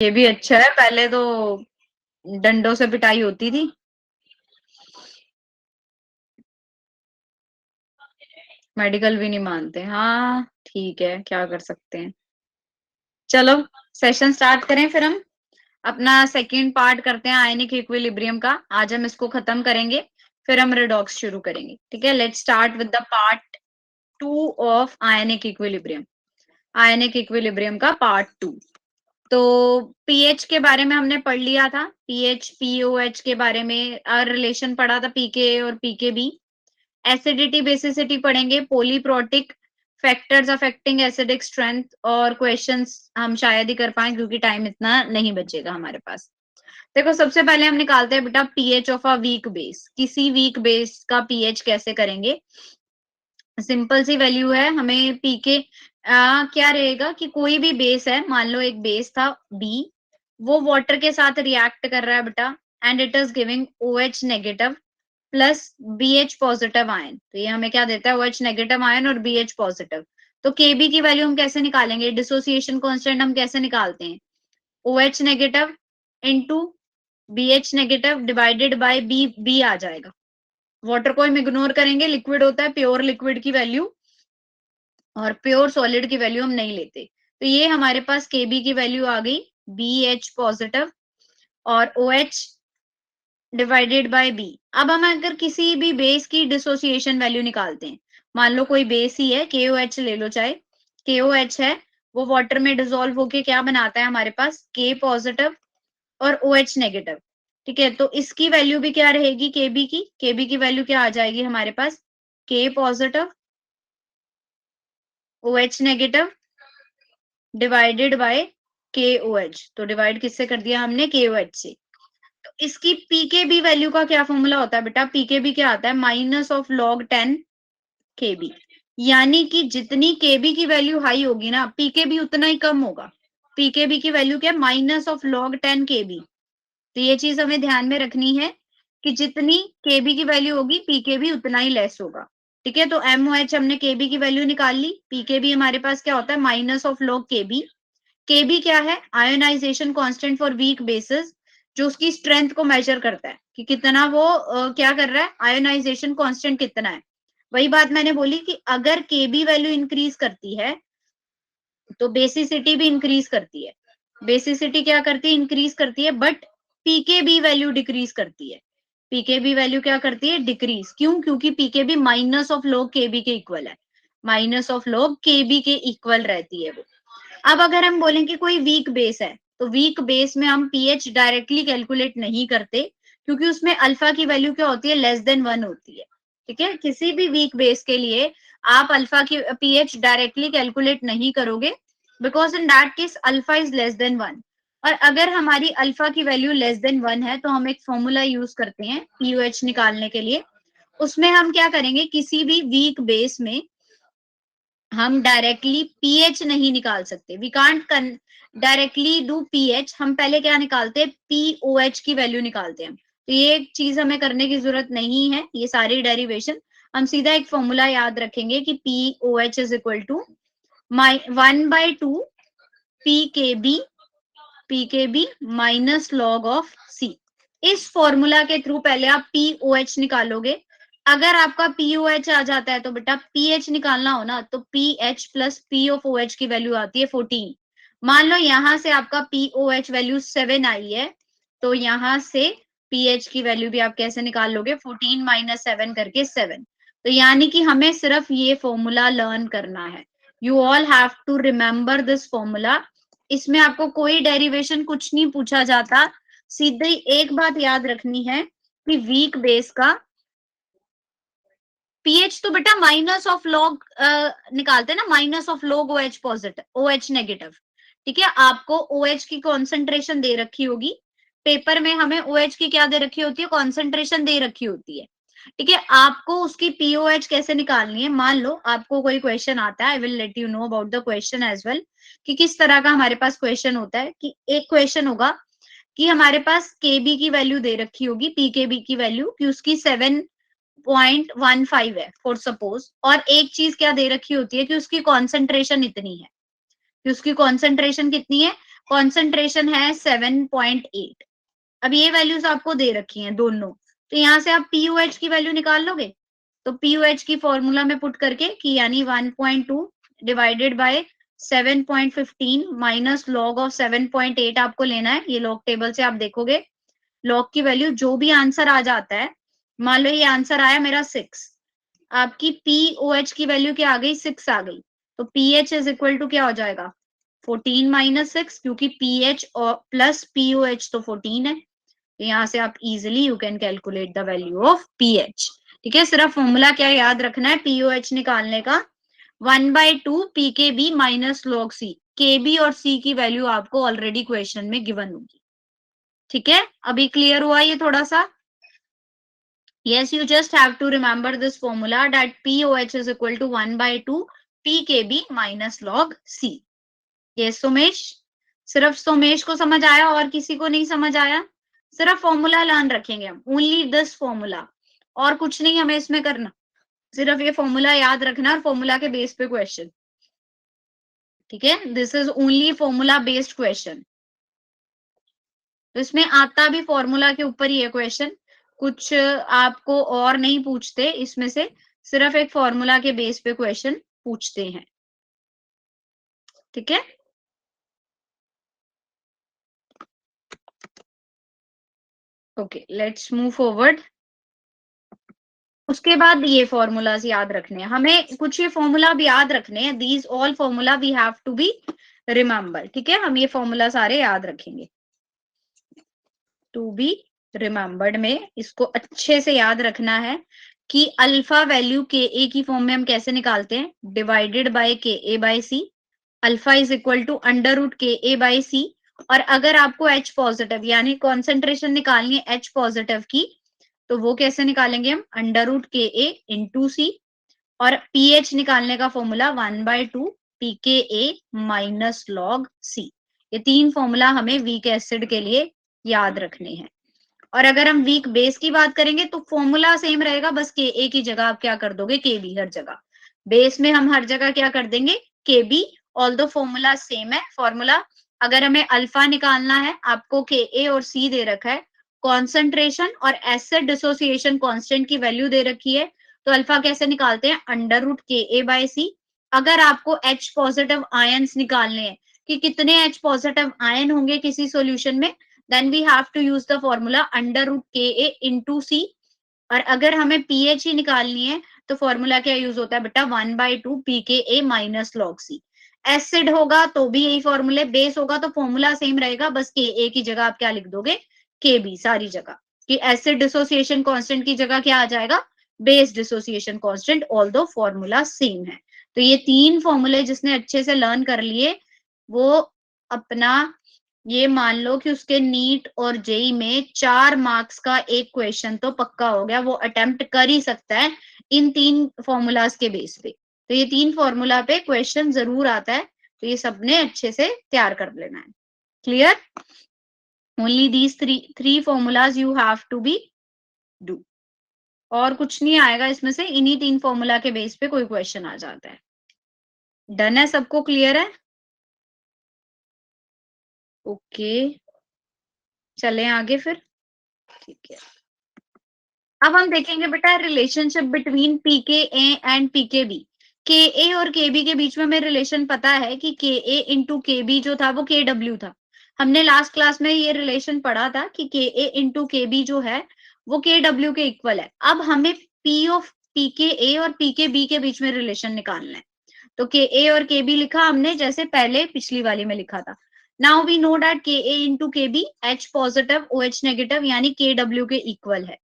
ये भी अच्छा है, पहले तो डंडों से पिटाई होती थी। मेडिकल भी नहीं मानते, हाँ ठीक है, क्या कर सकते हैं। चलो सेशन स्टार्ट करें फिर हम अपना सेकंड पार्ट करते हैं आयनिक इक्विलिब्रियम का। आज हम इसको खत्म करेंगे, फिर हम रिडॉक्स शुरू करेंगे। ठीक है, let's start with the part 2 of ionic equilibrium. Ionic equilibrium का पार्ट 2। तो पीएच के बारे में हमने पढ़ लिया था, पीएच पीओएच के बारे में रिलेशन पढ़ा था, पीके और पीकेबी। एसिडिटी बेसिसिटी पढ़ेंगे, पोलीप्रोटिक फैक्टर्स अफेक्टिंग एसिडिक स्ट्रेंथ, और क्वेश्चंस हम शायद ही कर पाए क्योंकि टाइम इतना नहीं बचेगा हमारे पास। देखो सबसे पहले हम निकालते हैं बेटा pH of a weak base. किसी वीक बेस का पीएच कैसे करेंगे? सिंपल सी वैल्यू है, हमें पीके क्या रहेगा कि कोई भी बेस है, मान लो एक बेस था बी, वो वाटर के साथ रिएक्ट कर रहा है बेटा, and it is giving OH negative plus BH positive ion. तो ये हमें क्या देता है? OH नेगेटिव आयन और BH पॉजिटिव। तो Kb की वैल्यू हम कैसे निकालेंगे? डिसोसिएशन कांस्टेंट हम कैसे निकालते हैं? OH negative into BH negative divided by B आ जाएगा। वाटर को हम इग्नोर करेंगे, लिक्विड होता है, प्योर लिक्विड की वैल्यू, और प्योर सॉलिड की वैल्यू हम नहीं लेते। तो ये हमारे पास Kb की वैल्यू आ गई BH पॉजिटिव और OH डिवाइडेड बाय बी। अब हम अगर किसी भी बेस की डिसोसिएशन वैल्यू निकालते हैं, मान लो कोई बेस ही है, KOH ले लो, चाहे KOH है, वो वाटर में डिसॉल्व होके क्या बनाता है हमारे पास? K पॉजिटिव और OH नेगेटिव। ठीक है, तो इसकी वैल्यू भी क्या रहेगी? केबी की वैल्यू क्या आ जाएगी हमारे पास? K positive OH negative divided bye KOH। तो डिवाइड किससे कर दिया हमने? KOH से। तो इसकी पीकेबी वैल्यू का क्या फॉर्मूला होता है बेटा? पीकेबी क्या आता है? -log 10 KB। यानी कि जितनी केबी की वैल्यू हाई होगी ना, पीकेबी उतना ही कम होगा। पीकेबी की वैल्यू क्या है? -log 10 KB। तो ये चीज हमें ध्यान में रखनी है कि जितनी केबी की वैल्यू होगी, पीकेबी उतना ही लेस होगा। ठीक है, तो MOH हमने केबी की वैल्यू निकाल ली। पीकेबी हमारे पास क्या होता है? -log 10 KB। केबी क्या है? Ionisation constant for weak bases, जो उसकी स्ट्रेंथ को मेजर करता है कि कितना वो क्या कर रहा है, आयोनाइजेशन कांस्टेंट कितना है। वही बात मैंने बोली कि अगर केबी वैल्यू इंक्रीज करती है तो बेसिसिटी भी इंक्रीज करती है। बेसिसिटी क्या करती है? इंक्रीज करती है, बट पीकेबी वैल्यू डिक्रीज करती है। पीकेबी वैल्यू क्या करती है? डिक्रीज। क्यों? क्योंकि पीकेबी -log 10 KB के इक्वल है, -log 10 KB के इक्वल रहती है वो। अब अगर हम बोलें कि कोई वीक बेस है, तो वीक बेस में हम पीएच डायरेक्टली कैलकुलेट नहीं करते, क्योंकि उसमें अल्फा की वैल्यू क्या होती है? <<1 होती है। ठीक है, किसी भी वीक बेस के लिए आप अल्फा की पीएच डायरेक्टली कैलकुलेट नहीं करोगे, because in that case alpha is <<1। और अगर हमारी अल्फा की वैल्यू <1 है, तो हम एक फॉर्मूला यूज करते हैं पीओएच निकालने के लिए। उसमें हम क्या करेंगे? किसी भी वीक बेस में हम डायरेक्टली पीएच नहीं निकाल सकते, we can't directly do pH. हम पहले क्या निकालते हैं? पीओएच की वैल्यू निकालते हैं। तो ये एक चीज हमें करने की जरूरत नहीं है, ये सारी डेरिवेशन हम सीधा एक फॉर्मूला याद रखेंगे कि pOH is equal to 1/2 pKb -log(c). इस फॉर्मूला के थ्रू पहले आप पीओएच निकालोगे। अगर आपका पीओएच आ जाता है तो बेटा पीएच निकालना हो ना, तो pH plus P of OH की वैल्यू आती है 14। मान लो यहां से आपका पीओएच वैल्यू 7 आई है, तो यहां से पीएच की वैल्यू भी आप कैसे निकाल लोगे? 14 - 7 करके 7। तो यानी कि हमें सिर्फ ये फॉर्मूला लर्न करना है। You all have to remember this formula. इसमें आपको कोई डेरिवेशन कुछ नहीं पूछा जाता, सीधे एक बात याद रखनी है कि वीक बेस का पीएच तो बेटा -log निकालते हैं ना, -log OH positive OH negative. ठीक है, आपको OH की कॉन्सेंट्रेशन दे रखी होगी पेपर में, हमें OH की क्या दे रखी होती है? कॉन्सेंट्रेशन दे रखी होती है। ठीक है, आपको उसकी पीओएच कैसे निकालनी है? मान लो आपको कोई क्वेश्चन आता है, I will let you know about the question as well, कि किस तरह का हमारे पास क्वेश्चन होता है। कि एक क्वेश्चन होगा कि हमारे पास केबी की वैल्यू दे रखी होगी, पीकेबी की वैल्यू कि उसकी 7.15 है फॉर सपोज, और एक चीज क्या दे रखी होती है कि उसकी कॉन्सेंट्रेशन इतनी है, कि उसकी कॉन्सेंट्रेशन कितनी है? कॉन्सेंट्रेशन है 7.8। अब ये वैल्यूज आपको दे रखी हैं दोनों, तो यहाँ से आप पीओएच की वैल्यू निकाल लोगे। तो पीओएच की फॉर्मूला में पुट करके कि यानी 1.2 divided by 7.15 minus log of 7.8 आपको लेना है। ये लॉग टेबल से आप देखोगे लॉग की वैल्यू जो भी आंसर आ जाता है, मान लो ये आंसर आया मेरा 6, आपकी पीओएच की वैल्यू क्या आ गई, 6 आ गई, तो पीएच इज इक्वल टू क्या हो जाएगा, 14 माइनस 6, क्योंकि पीएच और प्लस पीओएच तो 14 है। तो यहाँ से आप easily you can calculate the value of pH. ठीक है, सिर्फ फॉर्मूला क्या याद रखना है पीओएच निकालने का, 1/2 पीकेबी माइनस लॉग सी। केबी और सी की वैल्यू आपको ऑलरेडी क्वेश्चन में गिवन होगी। ठीक है, अभी क्लियर हुआ ये थोड़ा सा? Yes, you just have to remember this formula that POH is equal to 1/2 PKB minus log C. Yes, Somesh, सिर्फ सोमेश को समझ आया और किसी को नहीं समझ आया? सिर्फ फॉर्मूला लर्न रखेंगे हम, ओनली दिस फॉर्मूला, और कुछ नहीं हमें इसमें करना, सिर्फ ये फॉर्मूला याद रखना और फॉर्मूला के बेस पे क्वेश्चन। ठीक है, this is only formula based question. तो इसमें आता भी फॉर्मूला के ऊपर ही है क्वेश्चन, कुछ आपको और नहीं पूछते इसमें से, सिर्फ एक फॉर्मूला के बेस पे क्वेश्चन पूछते हैं। ठीक है, ओके, लेट्स मूव फॉरवर्ड। उसके बाद ये फॉर्मूलाज याद रखने हैं हमें, कुछ ये फॉर्मूला भी याद रखने हैं, these all formula we have to be remember. ठीक है, हम ये फॉर्मूला सारे याद रखेंगे, टू बी रिमेम्बर्ड में इसको अच्छे से याद रखना है कि अल्फा वैल्यू के ए की फॉर्म में हम कैसे निकालते हैं, divided by K a by C, alpha is equal to under root K a by सी। और अगर आपको एच पॉजिटिव यानी कॉन्सेंट्रेशन निकालनी है एच पॉजिटिव की, तो वो कैसे निकालेंगे हम, under root K a into सी। और पीएच निकालने का फॉर्मूला 1/2 पीके ए माइनस लॉग सी। ये तीन फॉर्मूला हमें वीक एसिड के लिए याद रखने हैं। और अगर हम वीक बेस की बात करेंगे तो फॉर्मूला सेम रहेगा, बस के ए की जगह आप क्या कर दोगे, के बी। हर जगह बेस में हम हर जगह क्या कर देंगे, के बी, ऑल दो फॉर्मूला सेम है। फॉर्मूला अगर हमें अल्फा निकालना है, आपको के ए और सी दे रखा है, कॉन्सेंट्रेशन और एसिड डिसोसिएशन कांस्टेंट की वैल्यू दे रखी है, तो अल्फा कैसे निकालते हैं, under root K a by सी। अगर आपको एच पॉजिटिव आयंस निकालने हैं कि कितने एच पॉजिटिव आयन होंगे किसी सॉल्यूशन में, then we have to use the formula under root Ka into C। और अगर हमें pH ही निकालनी है तो फॉर्मूला क्या यूज होता है बेटा, 1/2 pKa minus log c. Acid होगा तो भी यही फॉर्मूले, बेस होगा तो फॉर्मूला सेम रहेगा, बस Ka की जगह आप क्या लिख दोगे, Kb सारी जगह, कि एसिड डिसोसिएशन कांस्टेंट की जगह क्या आ जाएगा, बेस डिसोसिएशन कांस्टेंट, ऑल दो फॉर्मूला सेम है। तो ये तीन फॉर्मूले जिसने अच्छे से लर्न कर लिए वो अपना, ये मान लो कि उसके नीट और जेई में 4 मार्क्स का एक क्वेश्चन तो पक्का हो गया, वो अटेम्प्ट कर ही सकता है इन तीन फॉर्मूलाज के बेस पे। तो ये तीन फॉर्मूला पे क्वेश्चन जरूर आता है, तो ये सबने अच्छे से तैयार कर लेना है। Clear, only these three formulas you have to be do, और कुछ नहीं आएगा इसमें से, इन्हीं तीन फॉर्मूला के बेस पे कोई क्वेश्चन आ जाता है। डन है, सबको क्लियर है? ओके, चलें आगे फिर। ठीक है, अब हम देखेंगे बेटा relationship between pK a and pK b. K a और के बी के बीच में हमें रिलेशन पता है कि के ए इंटू के बी जो था वो के डब्ल्यू था। हमने लास्ट क्लास में ये रिलेशन पढ़ा था कि के ए इंटू के बी जो है वो के डब्ल्यू के इक्वल है। अब हमें पी ऑफ पीके ए और पीके बी के बीच में रिलेशन निकालना है। तो के ए और के बी लिखा हमने जैसे पहले पिछली वाली में लिखा था। Now we know that K a into K b H positive O H negative यानी के डब्ल्यू के इक्वल है।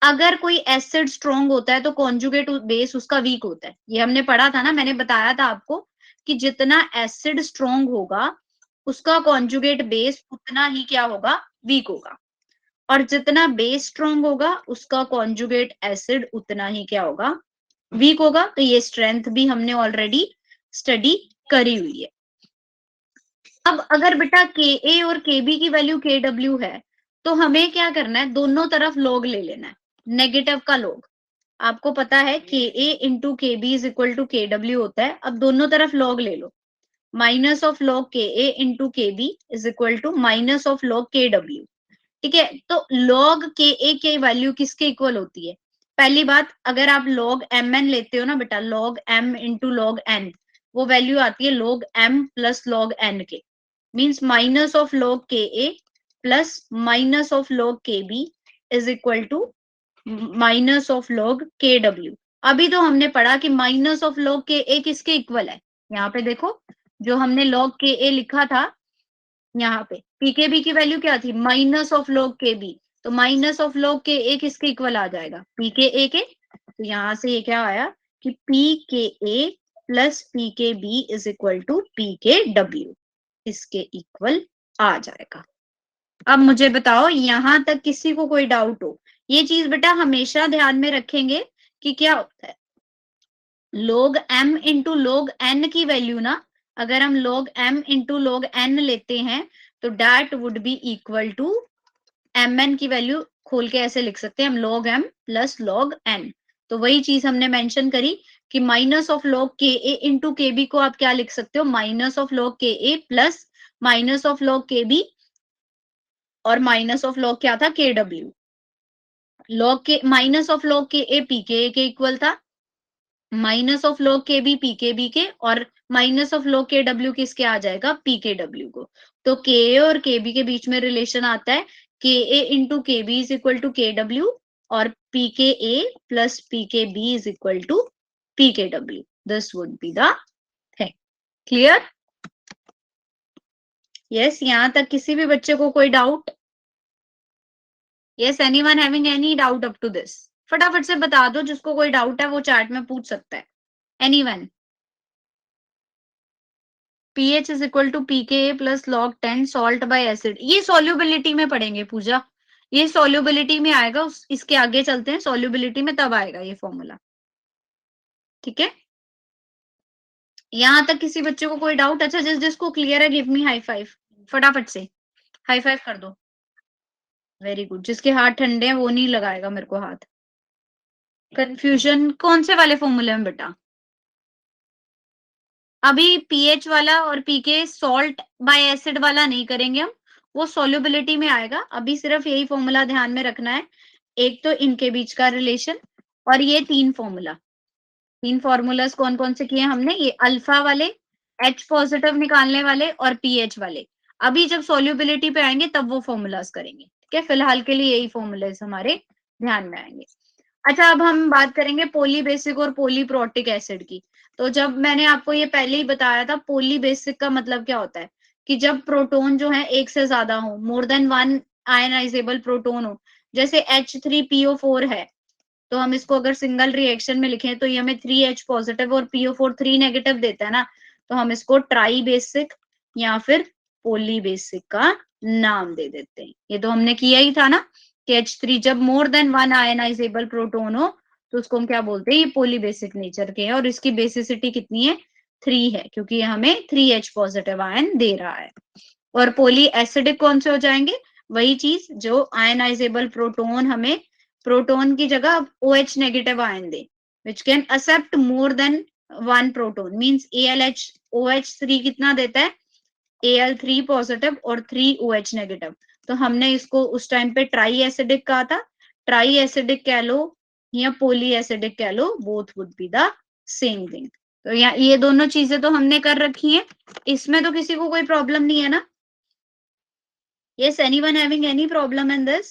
अगर कोई एसिड स्ट्रॉन्ग होता है तो कॉन्जुगेट बेस उसका वीक होता है, ये हमने पढ़ा था ना, मैंने बताया था आपको कि जितना एसिड स्ट्रॉन्ग होगा उसका कॉन्जुगेट बेस उतना ही क्या होगा, वीक होगा। और जितना बेस स्ट्रॉन्ग होगा उसका कॉन्जुगेट एसिड उतना ही क्या होगा, वीक होगा। तो ये स्ट्रेंथ भी हमने ऑलरेडी स्टडी करी हुई है। अब अगर बेटा के ए और के बी की वैल्यू के डब्ल्यू है तो हमें क्या करना है, दोनों तरफ लॉग ले लेना है, नेगेटिव का लॉग। आपको पता है K a into K B is equal to K W होता है। अब दोनों तरफ लॉग ले लो, minus of log K a into K B is equal to minus of log K डब्ल्यू। ठीक है, तो लॉग के ए की वैल्यू किसके इक्वल होती है? पहली बात, अगर आप लॉग एम एन लेते हो ना बेटा, log m into log n, वो वैल्यू आती है log m plus log n के, means minus of log K A plus minus of log K B is equal to minus of log K डब्ल्यू। अभी तो हमने पढ़ा कि माइनस ऑफ लॉग के ए किसके इक्वल है, यहाँ पे देखो जो हमने लॉग के ए लिखा था, यहाँ पे पीकेबी की वैल्यू क्या थी, minus of log K B, तो माइनस ऑफ लॉग के ए किसके इक्वल आ जाएगा, पी के ए के। तो यहाँ से ये क्या आया कि p K A plus P K B is equal to P K डब्ल्यू, इसके इक्वल आ जाएगा। अब मुझे बताओ यहां तक किसी को कोई डाउट हो? ये चीज बेटा हमेशा ध्यान में रखेंगे कि क्या होता है, log m into log n की वैल्यू ना, अगर हम log m into log n लेते हैं तो that would be equal to mn की वैल्यू खोल के ऐसे लिख सकते हैं हम, log m plus log n। तो वही चीज हमने मेंशन करी कि माइनस ऑफ log के ए इंटू के बी को आप क्या लिख सकते हो, माइनस ऑफ log के ए प्लस माइनस ऑफ log के बी, और माइनस ऑफ log क्या था, के डब्ल्यू। log के माइनस ऑफ log के ए पी के इक्वल था, माइनस ऑफ log के बी पी के बी के, और माइनस ऑफ log के डब्ल्यू किसके आ जाएगा, पी के डब्ल्यू को। तो के ए और के बी के बीच में रिलेशन आता है K a into K B is equal to K W, और P K A plus P K B is equal to P K W. This would be the thing. Clear? Yes, यहां तक किसी भी बच्चे को कोई doubt? Yes, anyone having any doubt up to this? फटाफट से बता दो, जिसको कोई डाउट है वो चैट में पूछ सकता है। Anyone? pH is equal to pK plus log 10 salt by acid, ये सॉल्युबिलिटी में पढ़ेंगे पूजा, ये सॉल्युबिलिटी में आएगा, इसके आगे चलते हैं, सॉल्युबिलिटी में तब आएगा ये फॉर्मूला। ठीक है, यहां तक किसी बच्चे को कोई डाउट? अच्छा, जिसको क्लियर है गिव मी हाई फाइव, फटाफट से हाई फाइव कर दो। वेरी गुड, जिसके हाथ ठंडे हैं वो नहीं लगाएगा मेरे को हाथ। कंफ्यूजन कौन से वाले फॉर्मूले में बेटा? अभी पीएच वाला और पीके सॉल्ट बाय एसिड वाला नहीं करेंगे हम, वो सॉल्युबिलिटी में आएगा। अभी सिर्फ यही फॉर्मूला ध्यान में रखना है, एक तो इनके बीच का रिलेशन, और ये तीन फॉर्मूला, तीन फॉर्मूलाज कौन कौन से किए हमने, ये अल्फा वाले, H पॉजिटिव निकालने वाले, और पीएच वाले। अभी जब सॉल्युबिलिटी पे आएंगे तब वो फॉर्मूलाज करेंगे। ठीक है, फिलहाल के लिए यही फॉर्मूलाज हमारे ध्यान में आएंगे। अच्छा, अब हम बात करेंगे पोली बेसिक और पोली प्रोटिक एसिड की। तो जब मैंने आपको ये पहले ही बताया था, पोली बेसिक का मतलब क्या होता है कि जब प्रोटोन जो है एक से ज्यादा हो, more than one ionisable proton हो, जैसे H3PO4 है, तो हम इसको अगर सिंगल रिएक्शन में लिखें तो ये हमें 3H पॉजिटिव और PO4 3 नेगेटिव देता है ना, तो हम इसको ट्राई बेसिक या फिर पोली बेसिक का नाम दे देते हैं। ये तो हमने किया ही था ना कि H3 जब more than one ionisable proton हो तो उसको हम क्या बोलते हैं, ये पोली बेसिक नेचर के हैं, और इसकी बेसिसिटी कितनी है, 3 है, क्योंकि ये हमें 3H पॉजिटिव आयन दे रहा है। और पोली एसिडिक कौन से हो जाएंगे, वही चीज जो आयनाइजेबल प्रोटोन हमें प्रोटोन की जगह OH नेगेटिव आयन दे, which can accept more than one proton, means AlOH3 कितना देता है, Al3 पॉजिटिव और 3 OH नेगेटिव। तो हमने इसको उस टाइम पे ट्राई एसिडिक कहा था, ट्राई एसिडिक कह लो या पोली एसिडिक कह लो, both would be the same thing. तो यहाँ ये दोनों चीजें तो हमने कर रखी हैं, इसमें तो किसी को कोई प्रॉब्लम नहीं है ना? Yes, anyone having any problem in this?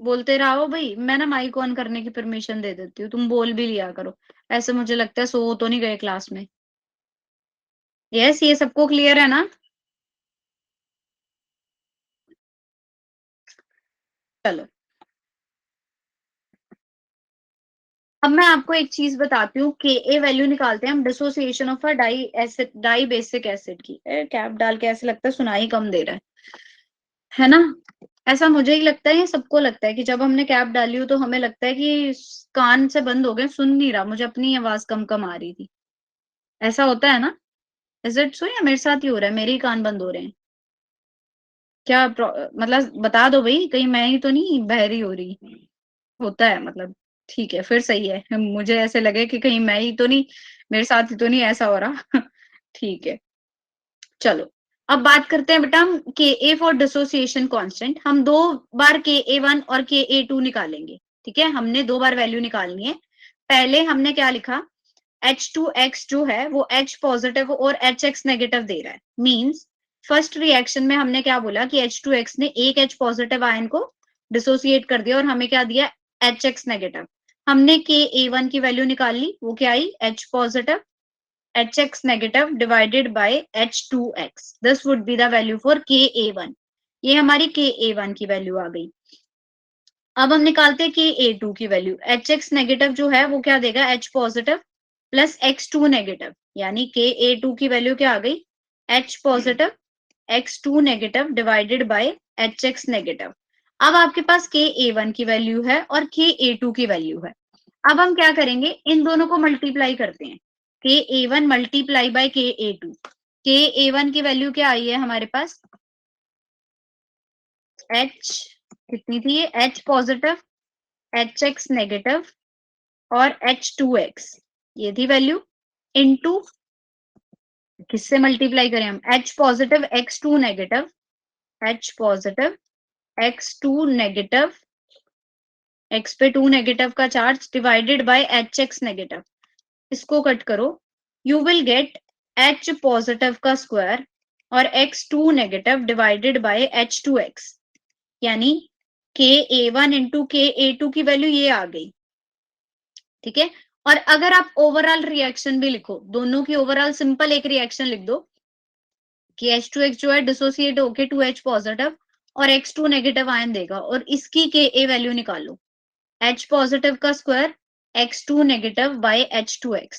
बोलते रहो भाई, मैं ना माइक ऑन करने की परमिशन दे देती हूँ, तुम बोल भी लिया करो, ऐसे मुझे लगता है सो तो नहीं गए क्लास में। यस, ये सबको क्लियर है ना? चलो, अब मैं आपको एक चीज बताती हूँ, के ए वैल्यू निकालते हैं हम dissociation of a di acid, di basic acid की। कैप डाल के ऐसे लगता है सुनाई कम दे रहा है ना? ऐसा मुझे ही लगता है, ये सबको लगता है कि जब हमने कैप डाली हो तो हमें लगता है कि कान से बंद हो गए, सुन नहीं रहा, मुझे अपनी आवाज कम कम आ रही थी। ऐसा होता है ना? इज इट सो, या मेरे साथ ही हो रहा है, मेरे ही कान बंद हो रहे हैं क्या? मतलब बता दो भाई, कहीं मैं ही तो नहीं बहरी हो रही, होता है मतलब। ठीक है, फिर सही है। मुझे ऐसे लगे कि कहीं मैं ही तो नहीं, मेरे साथ ही तो नहीं ऐसा हो रहा। ठीक है, चलो अब बात करते हैं बेटा हम के ए फॉर डिसोसिएशन कांस्टेंट। हम दो बार के ए वन और के ए टू निकालेंगे। ठीक है, हमने दो बार वैल्यू निकालनी है। पहले हमने क्या लिखा, H2X जो है वो H पॉजिटिव और HX नेगेटिव दे रहा है। मींस फर्स्ट रिएक्शन में हमने क्या बोला कि H2X ने एक H पॉजिटिव आयन को डिसोसिएट कर दिया और हमें क्या दिया, HX नेगेटिव। हमने के ए वन की वैल्यू निकाल ली, वो क्या आई, H positive HX negative divided by H2X. This would be the value for Ka1. ये हमारी Ka1 की वैल्यू आ गई। अब हम निकालते हैं Ka2 की वैल्यू। HX नेगेटिव जो है वो क्या देगा, H positive plus X2 negative, यानी Ka2 की वैल्यू क्या आ गई, H positive X2 negative divided bye HX negative. अब आपके पास Ka1 की वैल्यू है और Ka2 की वैल्यू है। अब हम क्या करेंगे, इन दोनों को मल्टीप्लाई करते हैं। के ए one multiply by K A to. के ए वन की वैल्यू क्या आई है हमारे पास, एच कितनी थी, H positive H X negative और एच टू एक्स, ये थी वैल्यू। इनटू किससे मल्टीप्लाई करें हम, H positive X two negative, H positive X two negative, X पे टू नेगेटिव का charge divided by H X negative. इसको कट करो, you will get H positive का स्क्वायर और X2 negative divided bye H2X, यानी Ka1 into Ka2 की value ये आ गई। ठीक है, और अगर आप ओवरऑल रिएक्शन भी लिखो, दोनों की ओवरऑल सिंपल एक रिएक्शन लिख दो कि H2X जो है डिसोसिएट होके 2H पॉजिटिव और X2 नेगेटिव आयन देगा, और इसकी Ka वैल्यू निकालो, H पॉजिटिव का square X2 negative by H2X,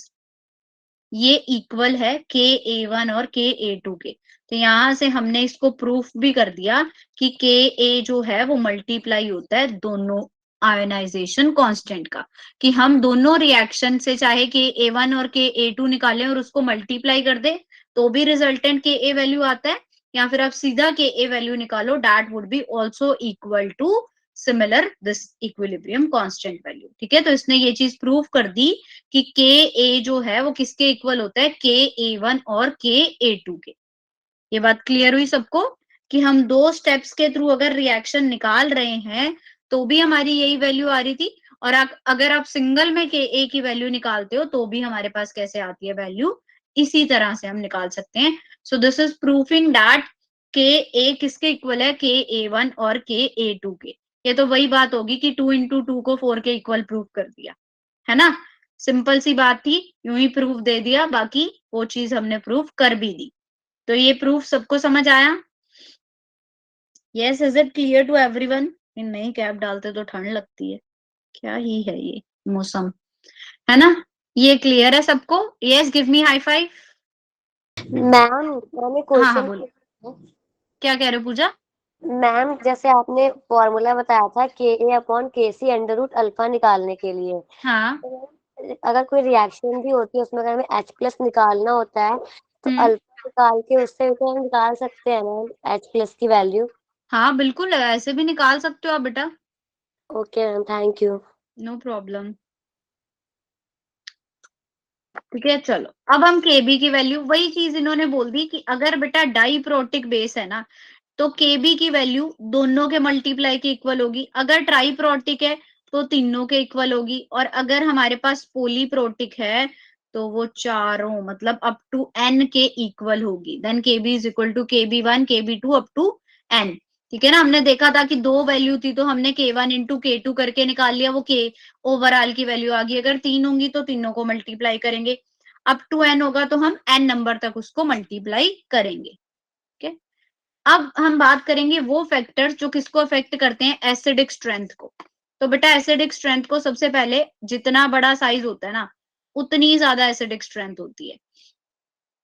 ये इक्वल है के ए वन और के ए टू के। तो यहां से हमने इसको प्रूफ भी कर दिया कि के ए जो है वो मल्टीप्लाई होता है दोनों आयोनाइजेशन कांस्टेंट का, कि हम दोनों रिएक्शन से चाहे के ए वन और के ए टू निकालें और उसको मल्टीप्लाई कर दे तो भी रिजल्टेंट के ए वैल्यू आता है, या फिर आप सीधा के ए वैल्यू निकालो, that would be also equal to similar this equilibrium constant value. ठीक है, तो इसने ये चीज प्रूव कर दी कि के ए जो है वो किसके इक्वल होता है, के ए वन और के ए टू के। ये बात क्लियर हुई सबको कि हम दो स्टेप्स के थ्रू अगर रिएक्शन निकाल रहे हैं तो भी हमारी यही वैल्यू आ रही थी, और अगर आप सिंगल में के ए की वैल्यू निकालते हो तो भी हमारे पास कैसे आती है वैल्यू, इसी तरह से हम निकाल सकते हैं। सो this is proofing that K ए किसके इक्वल है, के ए वन और के ए टू के। ये तो वही बात होगी कि 2 इंटू टू को 4 के इक्वल प्रूफ कर दिया, है ना। सिंपल सी बात थी, यूं ही प्रूफ दे दिया, बाकी वो चीज हमने प्रूफ कर भी दी। तो ये प्रूफ सबको समझ आया, yes, is it clear to everyone. नहीं कैप डालते तो ठंड लगती है, क्या ही है ये मौसम, है ना। ये क्लियर है सबको, yes, give me high five. Ma'am मैंने हाँ हाँ क्वेश्चन बोलो, क्या कह रहे हो पूजा। मैम जैसे आपने फॉर्मूला बताया था के ए अपॉन के सी अंडर रूट अल्फा निकालने के लिए, हाँ, तो अगर कोई रिएक्शन भी होती है उसमें अगर हमें एच प्लस निकालना होता है तो हम्म, अल्फा निकाल के उससे तो हम निकाल सकते हैं मैम एच प्लस की वैल्यू। हाँ बिल्कुल, ऐसे भी निकाल सकते हो आप बेटा, okay ma'am, thank you. No problem. ठीक है, चलो अब हम केबी की वैल्यू, वही चीज इन्होंने बोल दी कि अगर बेटा डाइप्रोटिक बेस है ना तो केबी की वैल्यू दोनों के मल्टीप्लाई के इक्वल होगी, अगर ट्राइप्रोटिक है तो तीनों के इक्वल होगी, और अगर हमारे पास पोलीप्रोटिक है तो वो चारों मतलब अप टू एन के इक्वल होगी। Then Kb is equal to Kb one Kb two up to n. ठीक है ना, हमने देखा था कि दो वैल्यू थी तो हमने के वन इंटू के टू करके निकाल लिया, वो के ओवरऑल की वैल्यू आ गई। अगर तीन होंगी तो तीनों को मल्टीप्लाई करेंगे, अप टू एन होगा तो हम एन नंबर तक उसको मल्टीप्लाई करेंगे। ठीक है, अब हम बात करेंगे वो फैक्टर्स जो किसको अफेक्ट करते हैं, एसिडिक स्ट्रेंथ को। तो बेटा एसिडिक स्ट्रेंथ को सबसे पहले, जितना बड़ा साइज होता है ना उतनी ज्यादा एसिडिक स्ट्रेंथ होती है।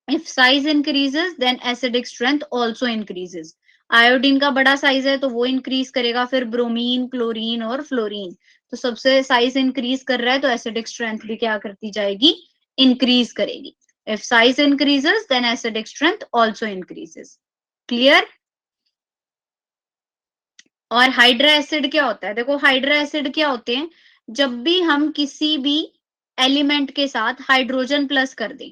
If size increases then acidic strength also increases. Iodine का बड़ा साइज है तो वो इंक्रीज करेगा, फिर ब्रोमीन क्लोरीन और फ्लोरीन, तो सबसे साइज इंक्रीज कर रहा है तो एसिडिक स्ट्रेंथ भी क्या करती जाएगी, इंक्रीज करेगी। If size increases then acidic strength also increases. Clear. और हाइड्रा एसिड क्या होता है, देखो हाइड्रा एसिड क्या होते हैं, जब भी हम किसी भी एलिमेंट के साथ हाइड्रोजन प्लस कर दें,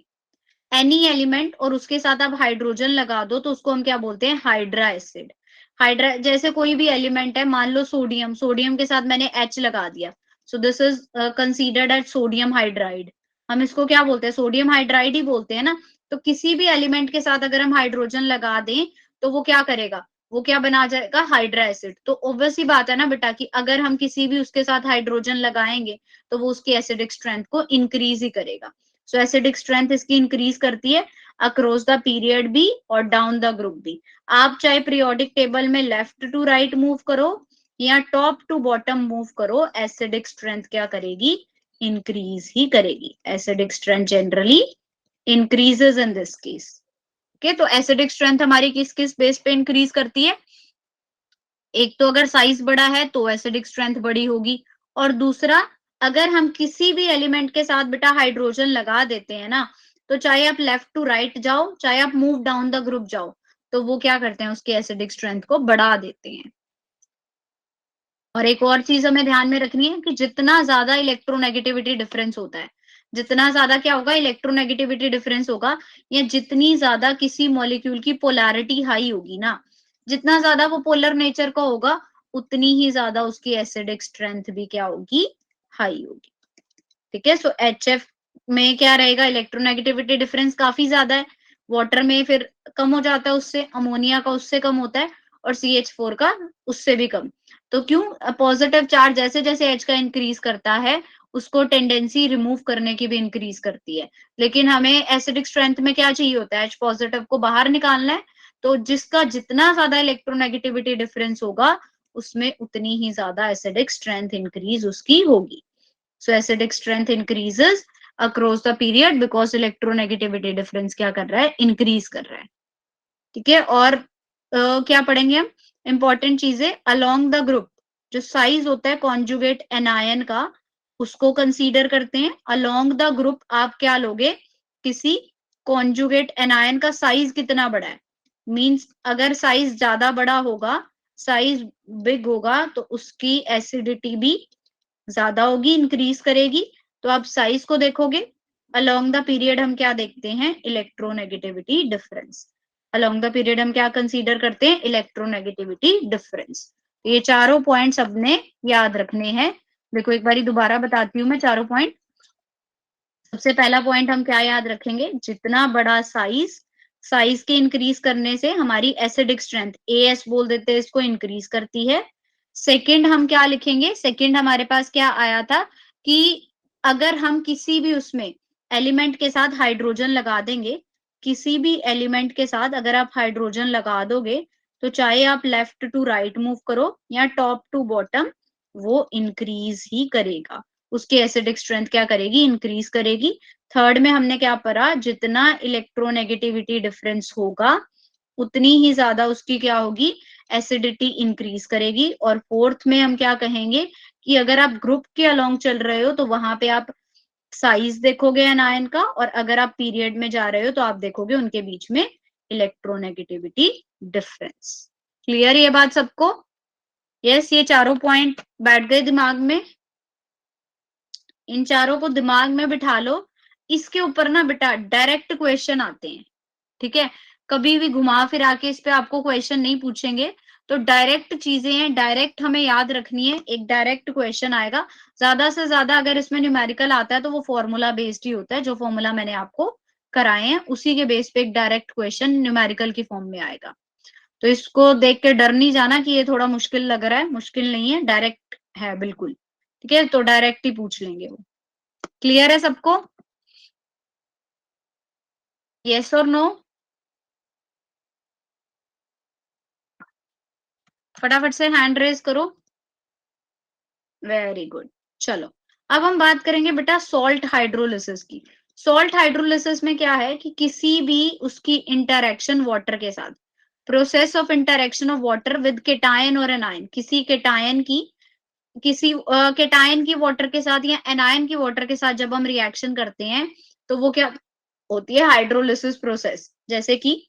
एनी एलिमेंट और उसके साथ आप हाइड्रोजन लगा दो तो उसको हम क्या बोलते हैं, हाइड्रा एसिड। हाइड्रा, जैसे कोई भी एलिमेंट है, मान लो सोडियम, सोडियम के साथ मैंने H लगा दिया, so this is considered as sodium hydride. हम इसको क्या बोलते हैं, सोडियम हाइड्राइड ही बोलते हैं ना। तो किसी भी एलिमेंट के साथ अगर हम हाइड्रोजन लगा दें तो वो क्या करेगा, वो क्या बना जाएगा, हाइड्रा एसिड। तो ऑब्वियस ही बात है ना बेटा कि अगर हम किसी भी उसके साथ हाइड्रोजन लगाएंगे तो वो उसकी एसिडिक स्ट्रेंथ को इंक्रीज ही करेगा। सो एसिडिक स्ट्रेंथ इसकी इंक्रीज करती है अक्रॉस द पीरियड भी और डाउन द ग्रुप भी। आप चाहे पीरियोडिक टेबल में लेफ्ट टू राइट मूव करो या टॉप टू बॉटम मूव करो, एसिडिक स्ट्रेंथ क्या करेगी, इंक्रीज ही करेगी। Acidic strength generally increases in this case. Okay, तो एसिडिक स्ट्रेंथ हमारी किस किस बेस पे इंक्रीज करती है, एक तो अगर साइज बड़ा है तो एसिडिक स्ट्रेंथ बड़ी होगी, और दूसरा अगर हम किसी भी एलिमेंट के साथ बेटा हाइड्रोजन लगा देते हैं ना, तो चाहे आप लेफ्ट टू राइट जाओ, चाहे आप मूव डाउन द ग्रुप जाओ, तो वो क्या करते हैं, उसकी एसिडिक स्ट्रेंथ को बढ़ा देते हैं। और एक और चीज हमें ध्यान में रखनी है कि जितना ज्यादा इलेक्ट्रोनेगेटिविटी डिफरेंस होता है, जितना ज्यादा क्या होगा, इलेक्ट्रोनेगेटिविटी डिफरेंस होगा, या जितनी ज्यादा किसी मॉलिक्यूल की पोलैरिटी हाई होगी ना, जितना ज्यादा वो पोलर नेचर का होगा, उतनी ही ज्यादा उसकी एसिडिक स्ट्रेंथ भी क्या होगी, हाई होगी। ठीक है, सो HF में क्या रहेगा, इलेक्ट्रोनेगेटिविटी डिफरेंस काफी ज्यादा है, वाटर में फिर कम हो जाता है उससे, अमोनिया का उससे कम होता है, और CH4 का उससे भी कम। तो क्यों, पॉजिटिव चार्ज जैसे जैसे H का इंक्रीज करता है, उसको टेंडेंसी रिमूव करने की भी इंक्रीज करती है। लेकिन हमें एसिडिक स्ट्रेंथ में क्या चाहिए होता है, H पॉजिटिव को बाहर निकालना है। तो जिसका जितना ज्यादा इलेक्ट्रोनेगेटिविटी डिफरेंस होगा, उसमें उतनी ही ज्यादा एसिडिक स्ट्रेंथ इंक्रीज उसकी होगी। So acidic strength increases across the period because electronegativity difference क्या कर रहा है, increase कर रहा है। ठीक है, और क्या पढ़ेंगे हम, इंपॉर्टेंट चीजें along the group, जो साइज होता है कॉन्जुगेट एनायन का, उसको कंसीडर करते हैं। along the group आप क्या लोगे, किसी कॉन्जुगेट एनायन का साइज कितना बड़ा है, मींस अगर साइज ज्यादा बड़ा होगा, साइज बिग होगा, तो उसकी एसिडिटी भी ज्यादा होगी, इंक्रीज करेगी। तो आप साइज को देखोगे, अलोंग द पीरियड हम क्या देखते हैं, electronegativity difference. Along the period हम क्या कंसीडर करते हैं, इलेक्ट्रोनेगेटिविटी डिफरेंस। ये चारों पॉइंट्स अपने याद रखने हैं। देखो एक बारी दोबारा बताती हूँ मैं चारों पॉइंट। सबसे पहला पॉइंट हम क्या याद रखेंगे, जितना बड़ा साइज, साइज के इंक्रीज करने से हमारी एसिडिक स्ट्रेंथ, AS बोल देते हैं इसको, इंक्रीज करती है। सेकंड हम क्या लिखेंगे, सेकंड हमारे पास क्या आया था कि अगर हम किसी भी उसमें एलिमेंट के साथ हाइड्रोजन लगा देंगे, किसी भी एलिमेंट के साथ अगर आप हाइड्रोजन लगा दोगे, तो चाहे आप लेफ्ट टू राइट मूव करो या टॉप टू बॉटम, वो इंक्रीज ही करेगा, उसकी एसिडिक स्ट्रेंथ क्या करेगी, इंक्रीज करेगी। थर्ड में हमने क्या पढ़ा, जितना इलेक्ट्रोनेगेटिविटी डिफरेंस होगा, उतनी ही ज्यादा उसकी क्या होगी, एसिडिटी इंक्रीज करेगी। और फोर्थ में हम क्या कहेंगे कि अगर आप ग्रुप के अलोंग चल रहे हो तो वहां पे आप साइज देखोगे एनायन का, और अगर आप पीरियड में जा रहे हो तो आप देखोगे उनके बीच में इलेक्ट्रोनेगेटिविटी डिफरेंस। क्लियर ये बात सबको? यस, ये चारों पॉइंट बैठ गए दिमाग में, इन चारों को दिमाग में बिठा लो। इसके ऊपर ना बेटा डायरेक्ट क्वेश्चन आते हैं, ठीक है, कभी भी घुमा फिरा के इस पे आपको क्वेश्चन नहीं पूछेंगे। तो डायरेक्ट चीजें हैं, डायरेक्ट हमें याद रखनी है, एक डायरेक्ट क्वेश्चन आएगा। ज्यादा से ज्यादा अगर इसमें न्यूमेरिकल आता है तो वो फॉर्मूला बेस्ड ही होता है, जो फॉर्मूला मैंने आपको कराए हैं उसी के बेस पे एक डायरेक्ट क्वेश्चन न्यूमेरिकल की फॉर्म में आएगा। तो इसको देख के डर नहीं जाना कि ये थोड़ा मुश्किल लग रहा है, मुश्किल नहीं है, डायरेक्ट है बिल्कुल। ठीक है, तो डायरेक्ट ही पूछ लेंगे वो। क्लियर है सबको? यस और नो? फटाफट से हैंड रेज करो। Very good. चलो, अब हम बात करेंगे बेटा सॉल्ट हाइड्रोलिसिस की। सॉल्ट हाइड्रोलिसिस में क्या है कि किसी भी उसकी इंटरेक्शन वाटर के साथ, process of interaction of water with cation और एनायन, किसी केटायन की, किसी केटायन की वाटर के साथ या एनायन की वाटर के साथ जब हम रिएक्शन करते हैं, तो वो क्या होती है, हाइड्रोलिसिस प्रोसेस। जैसे कि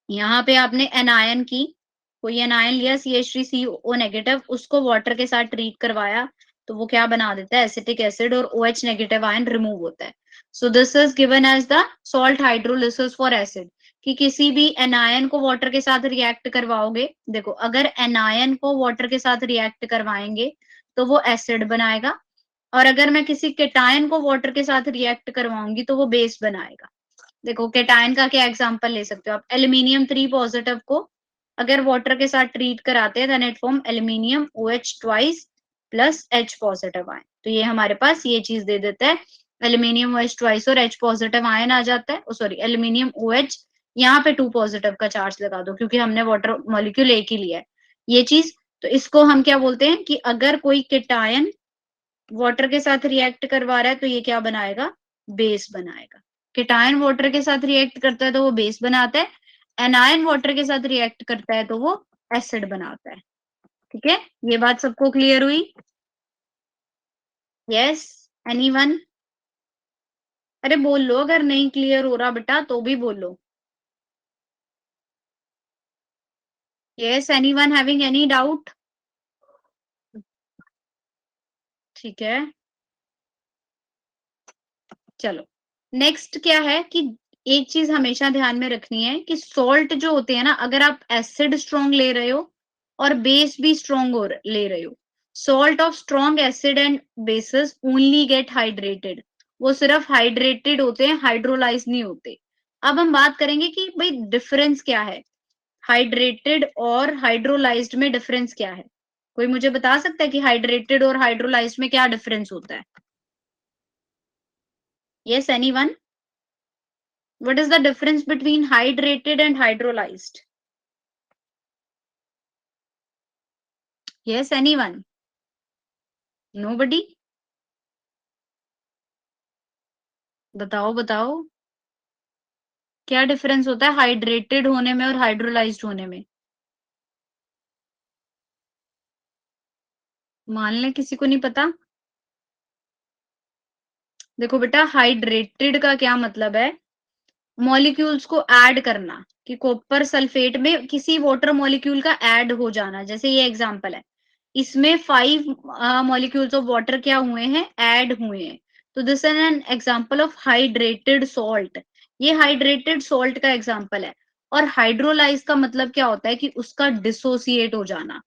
यहाँ पे आपने एनायन की, कोई एनायन लिया CH3CO नेगेटिव, उसको वाटर के साथ ट्रीट करवाया, तो वो क्या बना देता है, एसिटिक एसिड, और OH नेगेटिव आयन रिमूव होता है। So this is given as the salt hydrolysis for acid, कि किसी भी एनायन को वाटर के साथ रिएक्ट करवाओगे, देखो अगर एनायन को वाटर के साथ रिएक्ट करवाएंगे तो वो एसिड बनाएगा, और अगर मैं किसी केटायन को वाटर के साथ रिएक्ट करवाऊंगी तो वो बेस बनाएगा। देखो केटायन का क्या एग्जांपल ले सकते हो आप, एल्यूमिनियम 3 पॉजिटिव को अगर वाटर के साथ ट्रीट कराते हैं then it form aluminium OH twice plus H positive ion. तो ये हमारे पास ये चीज दे देता है, एल्यूमिनियम OH ट्वाइस और H पॉजिटिव आयन आ जाता है, सॉरी एल्यूमिनियम OH, यहाँ पे 2 पॉजिटिव का चार्ज लगा दो क्योंकि हमने वाटर मॉलिक्यूल एक ही लिया है, ये चीज। तो इसको हम क्या बोलते हैं कि अगर कोई केटायन वाटर के साथ रिएक्ट करवा रहा है तो ये क्या बनाएगा, बेस बनाएगा। केटायन वाटर के साथ रिएक्ट करता है तो वो बेस बनाता है, एनायन वाटर के साथ रिएक्ट करता है तो वो एसिड बनाता है। ठीक है, ये बात सबको क्लियर हुई? Yes, anyone? अरे बोल लो, अगर नहीं क्लियर हो रहा बेटा तो भी बोलो। Yes, anyone having any doubt? ठीक है, चलो नेक्स्ट क्या है कि एक चीज हमेशा ध्यान में रखनी है कि सॉल्ट जो होते हैं ना, अगर आप एसिड स्ट्रॉन्ग ले रहे हो और बेस भी स्ट्रॉन्ग ले रहे हो, salt of strong acid and bases only get hydrated, वो सिर्फ हाइड्रेटेड होते हैं, हाइड्रोलाइज नहीं होते। अब हम बात करेंगे कि भाई डिफरेंस क्या है हाइड्रेटेड और हाइड्रोलाइज्ड में, डिफरेंस क्या है? कोई मुझे बता सकता है कि हाइड्रेटेड और हाइड्रोलाइज्ड में क्या डिफरेंस होता है? Yes, anyone? What is the difference between hydrated and hydrolyzed? Yes, anyone? Nobody? बताओ बताओ, क्या डिफरेंस होता है हाइड्रेटेड होने में और हाइड्रोलाइज्ड होने में? मान लें किसी को नहीं पता। देखो बेटा, हाइड्रेटेड का क्या मतलब है, मॉलिक्यूल्स को ऐड करना, कि कॉपर सल्फेट में किसी वाटर मॉलिक्यूल का ऐड हो जाना, जैसे ये एग्जांपल है, इसमें 5 मॉलिक्यूल्स ऑफ वाटर क्या हुए हैं, ऐड हुए हैं, तो this is an example of hydrated salt. ये हाइड्रेटेड सॉल्ट का एग्जांपल है। और हाइड्रोलाइज का मतलब क्या होता है कि उसका डिसोसिएट हो जाना।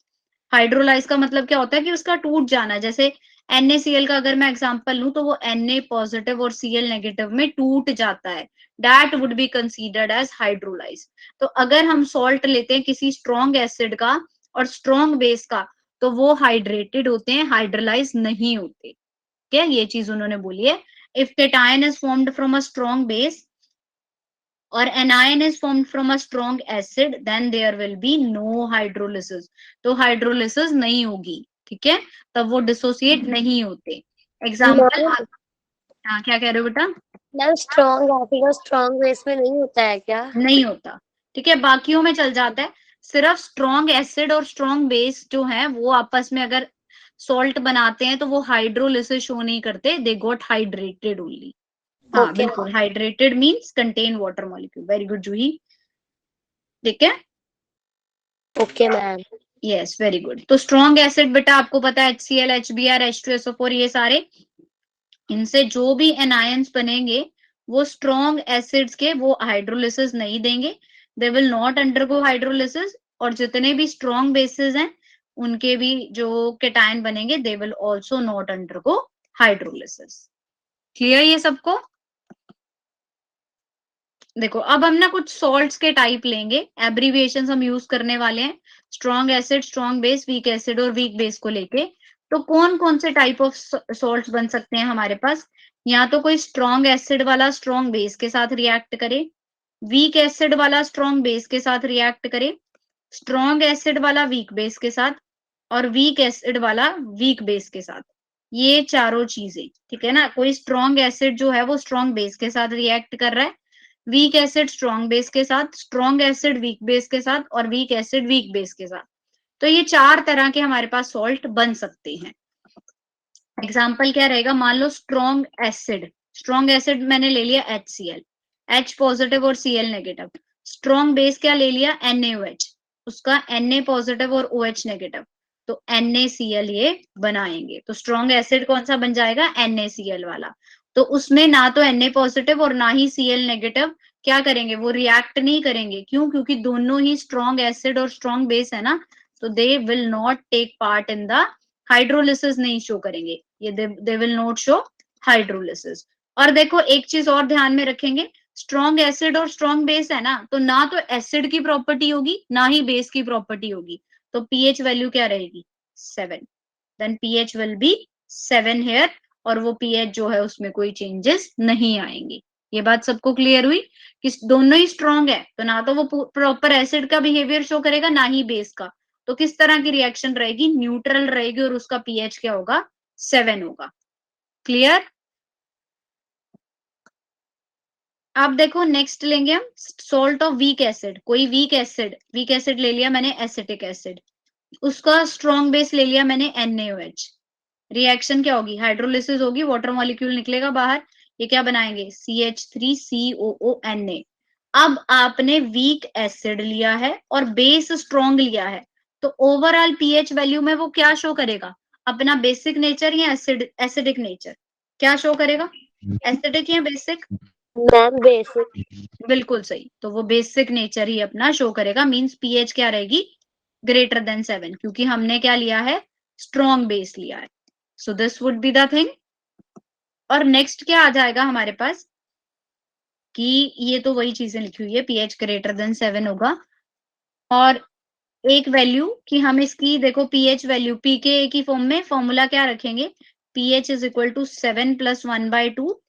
हाइड्रोलाइज का मतलब क्या होता है कि उसका टूट जाना, जैसे NaCl का अगर मैं एग्जांपल लूं तो वो Na पॉजिटिव और Cl नेगेटिव में टूट जाता है, that would be considered as hydrolyse. तो अगर हम सॉल्ट लेते हैं किसी स्ट्रॉन्ग एसिड का और स्ट्रॉन्ग बेस का तो वो हाइड्रेटेड होते हैं, हाइड्रोलाइज नहीं होते। क्या ये चीज उन्होंने बोली है, if cation is formed from a strong base और anion is formed from a strong acid then there will be no hydrolysis, तो हाइड्रोलिसिस नहीं होगी। ठीक है, तब वो डिसोसिएट नहीं होते। एग्जाम्पल, मैम हाँ क्या कह रहे हो बेटा? मैम स्ट्रॉन्ग एसिड और स्ट्रॉन्ग बेस में नहीं होता है क्या? नहीं होता। ठीक है, बाकियों में चल जाता है, सिर्फ स्ट्रॉन्ग एसिड और स्ट्रॉन्ग बेस जो है वो आपस में अगर सॉल्ट बनाते हैं तो वो हाइड्रोलिसिस शो नहीं करते, दे गॉट हाइड्रेटेड ओनली। हाँ ओके बिल्कुल, hydrated means contain water molecule. Very good Juhi. ठीक है, okay ma'am. Yes very good. तो स्ट्रॉन्ग एसिड बेटा आपको पता है HCl HBr H2SO4 ये सारे, इनसे जो भी एनायंस बनेंगे वो स्ट्रॉन्ग एसिड्स के वो हाइड्रोलिसिस नहीं देंगे, दे विल नॉट अंडरगो हाइड्रोलिसिस। और जितने भी स्ट्रॉन्ग बेसिस हैं उनके भी जो केटायन बनेंगे they will also not undergo hydrolysis. Clear ये सबको? देखो अब हम ना कुछ सॉल्ट्स के टाइप लेंगे, एब्रीविएशंस हम यूज करने वाले हैं, strong acid, strong base, week acid और वीक बेस को लेके। तो कौन कौन से टाइप ऑफ सॉल्ट्स बन सकते हैं हमारे पास? या तो कोई स्ट्रॉन्ग एसिड वाला स्ट्रॉन्ग बेस के साथ रिएक्ट करे, वीक एसिड वाला स्ट्रॉन्ग बेस के साथ रिएक्ट करे, स्ट्रॉन्ग एसिड वाला वीक बेस के साथ, और वीक एसिड वाला वीक बेस के साथ। ये चारों चीजें, ठीक है ना, कोई स्ट्रॉन्ग एसिड जो है वो स्ट्रॉन्ग बेस के साथ रिएक्ट कर रहा है, वीक एसिड स्ट्रॉन्ग बेस के साथ, स्ट्रॉन्ग एसिड वीक बेस के साथ, और वीक एसिड वीक बेस के साथ। तो ये 4 तरह के हमारे पास सॉल्ट बन सकते हैं। एग्जाम्पल क्या रहेगा, मान लो स्ट्रॉन्ग एसिड मैंने ले लिया HCl, H पॉजिटिव और Cl नेगेटिव। स्ट्रॉन्ग बेस क्या ले लिया NaOH, उसका Na पॉजिटिव और OH नेगेटिव। तो NaCl ये बनाएंगे। तो स्ट्रॉन्ग एसिड कौन सा बन जाएगा? NaCl वाला। तो उसमें ना तो Na पॉजिटिव और ना ही Cl नेगेटिव क्या करेंगे, वो रिएक्ट नहीं करेंगे। क्यों? क्योंकि दोनों ही स्ट्रॉन्ग एसिड और स्ट्रॉन्ग बेस है ना, तो they will not take part in the hydrolysis, नहीं शो करेंगे ये, they will not show hydrolysis. और देखो एक चीज और ध्यान में रखेंगे, स्ट्रॉन्ग एसिड और स्ट्रॉन्ग बेस है ना तो एसिड की प्रॉपर्टी होगी ना ही बेस की प्रॉपर्टी होगी। तो पीएच वैल्यू क्या रहेगी? 7। Then pH will be 7 here, और वो पीएच जो है उसमें कोई चेंजेस नहीं आएंगे। ये बात सबको क्लियर हुई कि दोनों ही स्ट्रॉन्ग है, तो ना तो वो प्रॉपर एसिड का बिहेवियर शो करेगा ना ही बेस का। तो किस तरह की रिएक्शन रहेगी? न्यूट्रल रहेगी, और उसका पीएच क्या होगा? 7 होगा। क्लियर? अब देखो नेक्स्ट लेंगे हम सॉल्ट ऑफ वीक एसिड। कोई वीक एसिड ले लिया मैंने, एसिटिक एसिड, उसका स्ट्रॉन्ग बेस ले लिया मैंने NaOH। रिएक्शन क्या होगी? हाइड्रोलिसिस होगी, वाटर मॉलिक्यूल निकलेगा बाहर, ये क्या बनाएंगे? CH3COONA। अब आपने वीक एसिड लिया है और बेस स्ट्रॉन्ग लिया है, तो ओवरऑल पीएच वैल्यू में वो क्या शो करेगा? अपना बेसिक नेचर या एसिडिक नेचर? क्या शो करेगा? एसिडिक या बेसिक? Ma'am basic. बिल्कुल सही, तो वो बेसिक नेचर ही अपना शो करेगा। मींस पीएच क्या रहेगी? ग्रेटर देन 7, क्योंकि हमने क्या लिया है? स्ट्रॉन्ग बेस लिया है। So this would be the thing. और नेक्स्ट क्या आ जाएगा हमारे पास कि ये तो वही चीजें लिखी हुई है, पीएच ग्रेटर देन 7 होगा। और एक वैल्यू कि हम इसकी देखो पीएच वैल्यू पीके की फॉर्म में फॉर्मूला क्या रखेंगे? PH is equal to 7 + 1/2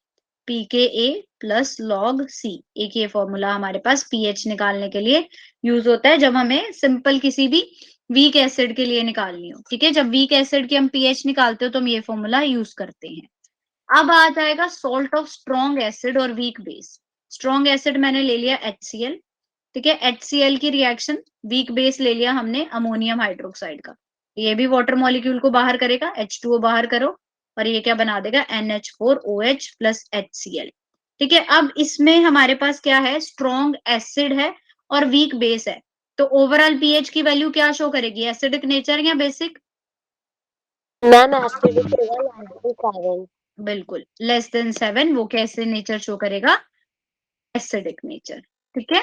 pKa plus log C। एक ये फॉर्मूला हमारे पास पीएच निकालने के लिए यूज होता है, जब हमें सिंपल किसी भी वीक एसिड के लिए निकालनी हो। ठीक है, जब वीक एसिड की हम पीएच निकालते हो तो हम ये फॉर्मूला यूज करते हैं। अब आ जाएगा सॉल्ट ऑफ स्ट्रॉन्ग एसिड और वीक बेस। स्ट्रॉन्ग एसिड मैंने ले लिया HCl। ठीक है, HCl की रिएक्शन, वीक बेस ले लिया हमने अमोनियम हाइड्रोक्साइड का, ये भी वाटर मॉलिक्यूल को बाहर करेगा, H2O बाहर करो, और ये क्या बना देगा? NH4OH plus HCl। ठीक है, अब इसमें हमारे पास क्या है? स्ट्रॉन्ग एसिड है और वीक बेस है, तो ओवरऑल पीएच की वैल्यू क्या शो करेगी? एसिडिक नेचर या बेसिक? मैम एसिडिक होगा, लाइक 7। बिल्कुल, लेस देन 7। वो कैसे नेचर शो करेगा? Acidic nature. ठीक है,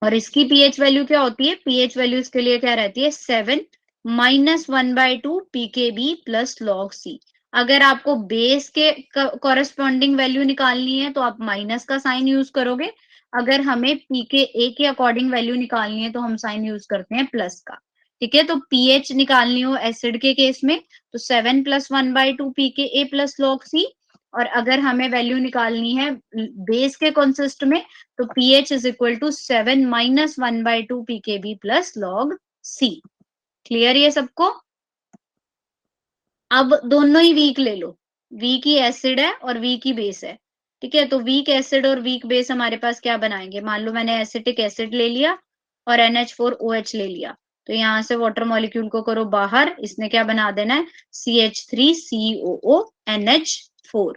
और इसकी पीएच वैल्यू क्या होती है? पीएच वैल्यू इसके लिए क्या रहती है? 7 - 1/2 pKb प्लस log C। अगर आपको बेस के कॉरेस्पॉन्डिंग वैल्यू निकालनी है तो आप माइनस का साइन यूज करोगे, अगर हमें pKa के अकॉर्डिंग वैल्यू निकालनी है तो हम साइन यूज करते हैं प्लस का। ठीक है, तो पीएच निकालनी हो एसिड के केस में तो 7 + 1/2 pKa प्लस log C, और अगर हमें वैल्यू निकालनी है बेस के कंसिस्ट में तो pH is equal to 7 - 1/2 pKb plus log C। Clear ये सबको? अब दोनों ही वीक ले लो, वीक ही एसिड है और वीक ही बेस है। ठीक है, तो वीक एसिड और वीक बेस हमारे पास क्या बनाएंगे? मान लो मैंने एसिटिक एसिड ले लिया और NH4OH ले लिया, तो यहां से वाटर मॉलिक्यूल को करो बाहर, इसने क्या बना देना है? CH3COONH4।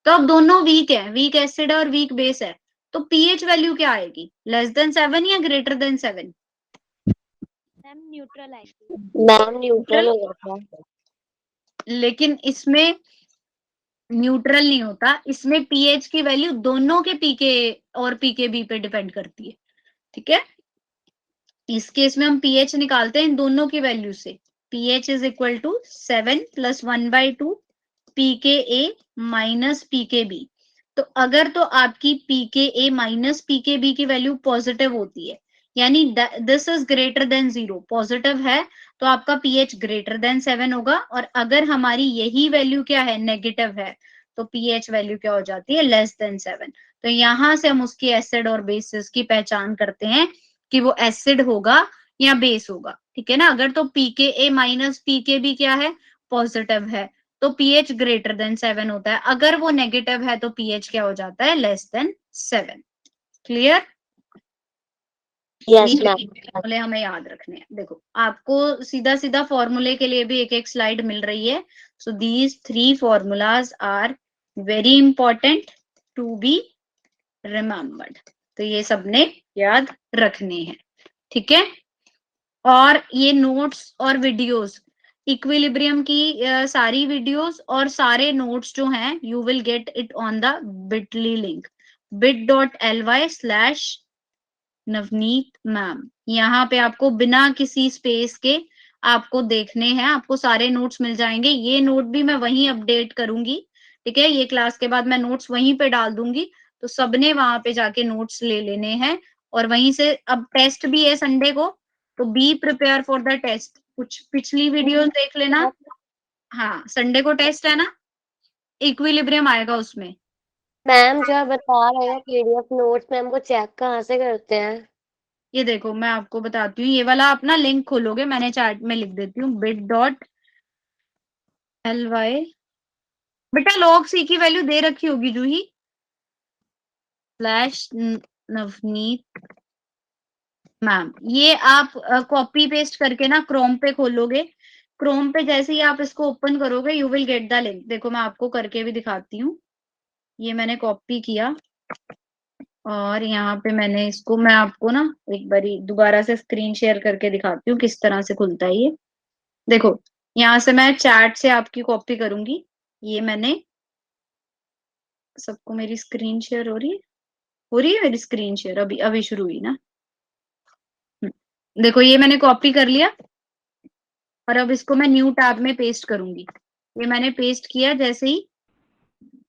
तो अब दोनों वीक है, वीक एसिड और वीक बेस है, तो पीएच वैल्यू क्या आएगी? लेस देन 7 या ग्रेटर देन 7? मैम न्यूट्रल आएगी। मैम न्यूट्रल हो जाता है। लेकिन इसमें न्यूट्रल नहीं होता, इसमें पीएच की वैल्यू दोनों के पीके और पीकेबी पे डिपेंड करती है। ठीक है, इस केस में हम पीएच निकालते हैं इन दोनों की वैल्यू से। PH is equal to 7 + 1/2 pKa minus pKb। तो अगर तो आपकी pKa माइनस pKb की वैल्यू पॉजिटिव होती है, यानी this is greater than 0, positive है, तो आपका पीएच ग्रेटर देन 7 होगा। और अगर हमारी यही वैल्यू क्या है? नेगेटिव है, तो पीएच वैल्यू क्या हो जाती है? Less than 7। तो यहां से हम उसकी एसिड और बेसिस की पहचान करते हैं कि वो एसिड होगा या बेस होगा। ठीक है ना, अगर तो pKa माइनस pKb क्या है? पॉजिटिव है, तो पीएच ग्रेटर देन 7 होता है। अगर वो नेगेटिव है तो पीएच क्या हो जाता है? Less than 7। Clear? Yes ma'am. फॉर्मूले हमें याद रखने हैं। देखो आपको सीधा सीधा फॉर्मूले के लिए भी एक एक स्लाइड मिल रही है। So these 3 formulas are very important to be remembered. तो ये सबने याद रखने हैं। ठीक है, और ये नोट्स और वीडियोस, इक्विलिब्रियम की सारी वीडियोस और सारे नोट्स जो हैं, you will get it on the bitly link bit.ly/नवनीत मैम। यहाँ पे आपको बिना किसी स्पेस के आपको देखने हैं, आपको सारे नोट्स मिल जाएंगे। ये नोट भी मैं वहीं अपडेट करूंगी, ठीक है, ये क्लास के बाद मैं नोट्स वहीं पे डाल दूंगी, तो सबने वहां पे जाके नोट्स ले लेने हैं। और वहीं से अब टेस्ट भी है संडे को, तो be prepare for the test. कुछ पिछली वीडियोस देख लेना। हाँ, संडे को टेस्ट है ना, इक्विलिब्रियम आएगा उसमें। मैम जो आप बता रहे हैं PDF नोट्स, मैम को चेक कहाँ से करते हैं? ये देखो मैं आपको बताती हूँ, ये वाला अपना लिंक खोलोगे, मैंने चैट में लिख देती हूँ bit.ly, बेटा log c की वैल्यू दे रखी होगी जूही, /नवनीत मैम। ये आप कॉपी पेस्ट करके ना क्रोम पे खोलोगे, क्रोम पे जैसे ही आप इसको ओपन करोगे you will get the link. देखो मैं आपको करके भी दिखाती हूँ, ये मैंने कॉपी किया और यहाँ पे मैंने इसको, मैं आपको ना एक बारी दोबारा से स्क्रीन शेयर करके दिखाती हूँ किस तरह से खुलता है ये। देखो यहाँ से मैं चैट से आपकी कॉपी करूंगी, ये मैंने सबको, मेरी स्क्रीन शेयर हो रही है मेरी स्क्रीन शेयर, अभी अभी शुरू हुई ना। देखो ये मैंने कॉपी कर लिया और अब इसको मैं न्यू टैब में पेस्ट करूंगी। ये मैंने पेस्ट किया, जैसे ही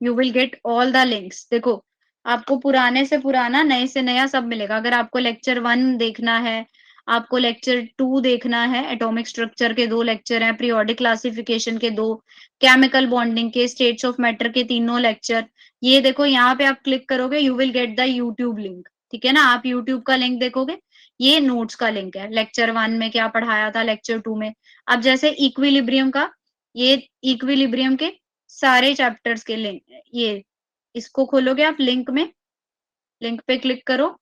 you will get all the links. देखो आपको पुराने से पुराना, नए से नया सब मिलेगा। अगर आपको लेक्चर 1 देखना है, आपको लेक्चर 2 देखना है, एटॉमिक स्ट्रक्चर के 2 लेक्चर हैं, पीरियोडिक क्लासिफिकेशन के 2, केमिकल बॉन्डिंग के, स्टेट्स ऑफ मैटर के 3 लेक्चर, ये देखो यहाँ पे आप क्लिक करोगे you will get the YouTube link, ठीक है ना। आप यूट्यूब का लिंक देखोगे, ये नोट्स का लिंक है, लेक्चर 1 में क्या पढ़ाया था, लेक्चर 2 में। अब जैसे इक्विलिब्रियम का, ये इक्विलिब्रियम के सारे चैप्टर्स के लिंक, ये इसको खोलोगे आप लिंक में, लिंक पे क्लिक करो,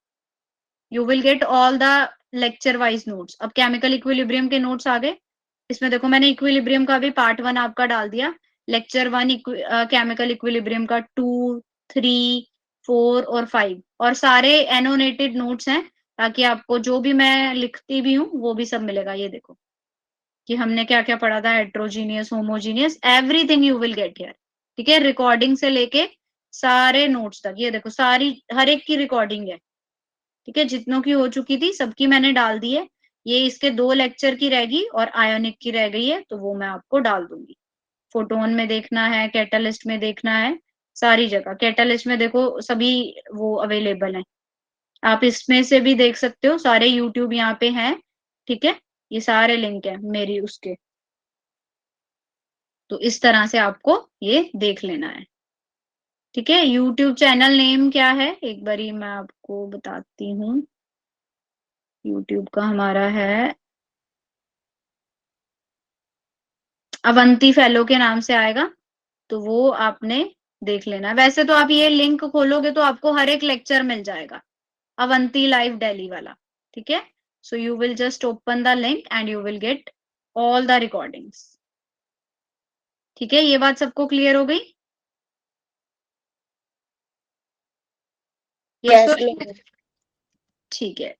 you will get all the lecture wise notes. अब केमिकल इक्विलिब्रियम के नोट्स आ गए, इसमें देखो मैंने इक्विलिब्रियम का भी पार्ट 1 आपका डाल दिया, लेक्चर 1 केमिकल इक्विलिब्रियम का 2, 3, 4 और 5, और सारे एनोनेटेड नोट्स हैं, ताकि आपको जो भी मैं लिखती भी हूँ वो भी सब मिलेगा। ये देखो कि हमने क्या क्या पढ़ा था, heterogeneous, homogeneous, everything you will get here, ठीक है, रिकॉर्डिंग से लेके सारे नोट्स तक। ये देखो सारी, हर एक की रिकॉर्डिंग है, ठीक है, जितनों की हो चुकी थी सबकी मैंने डाल दी है। ये इसके 2 लेक्चर की रहेगी और आयोनिक की रह गई है, तो वो मैं आपको डाल दूंगी। फोटोन में देखना है, कैटालिस्ट में देखना है, सारी जगह। कैटालिस्ट में देखो सभी वो अवेलेबल है, आप इसमें से भी देख सकते हो, सारे यूट्यूब यहाँ पे हैं, ठीक है, ये सारे लिंक है मेरी उसके। तो इस तरह से आपको ये देख लेना है, ठीक है। यूट्यूब चैनल नेम क्या है, एक बारी मैं आपको बताती हूँ। यूट्यूब का हमारा है अवंती फेलो के नाम से आएगा, तो वो आपने देख लेना है। वैसे तो आप ये लिंक खोलोगे तो आपको हर एक लेक्चर मिल जाएगा, अवंती लाइव दिल्ली वाला, ठीक है। So you will just open the link and you will get all the recordings, ठीक है। ये बात सबको क्लियर हो गई? यस तो मैम। ठीक है,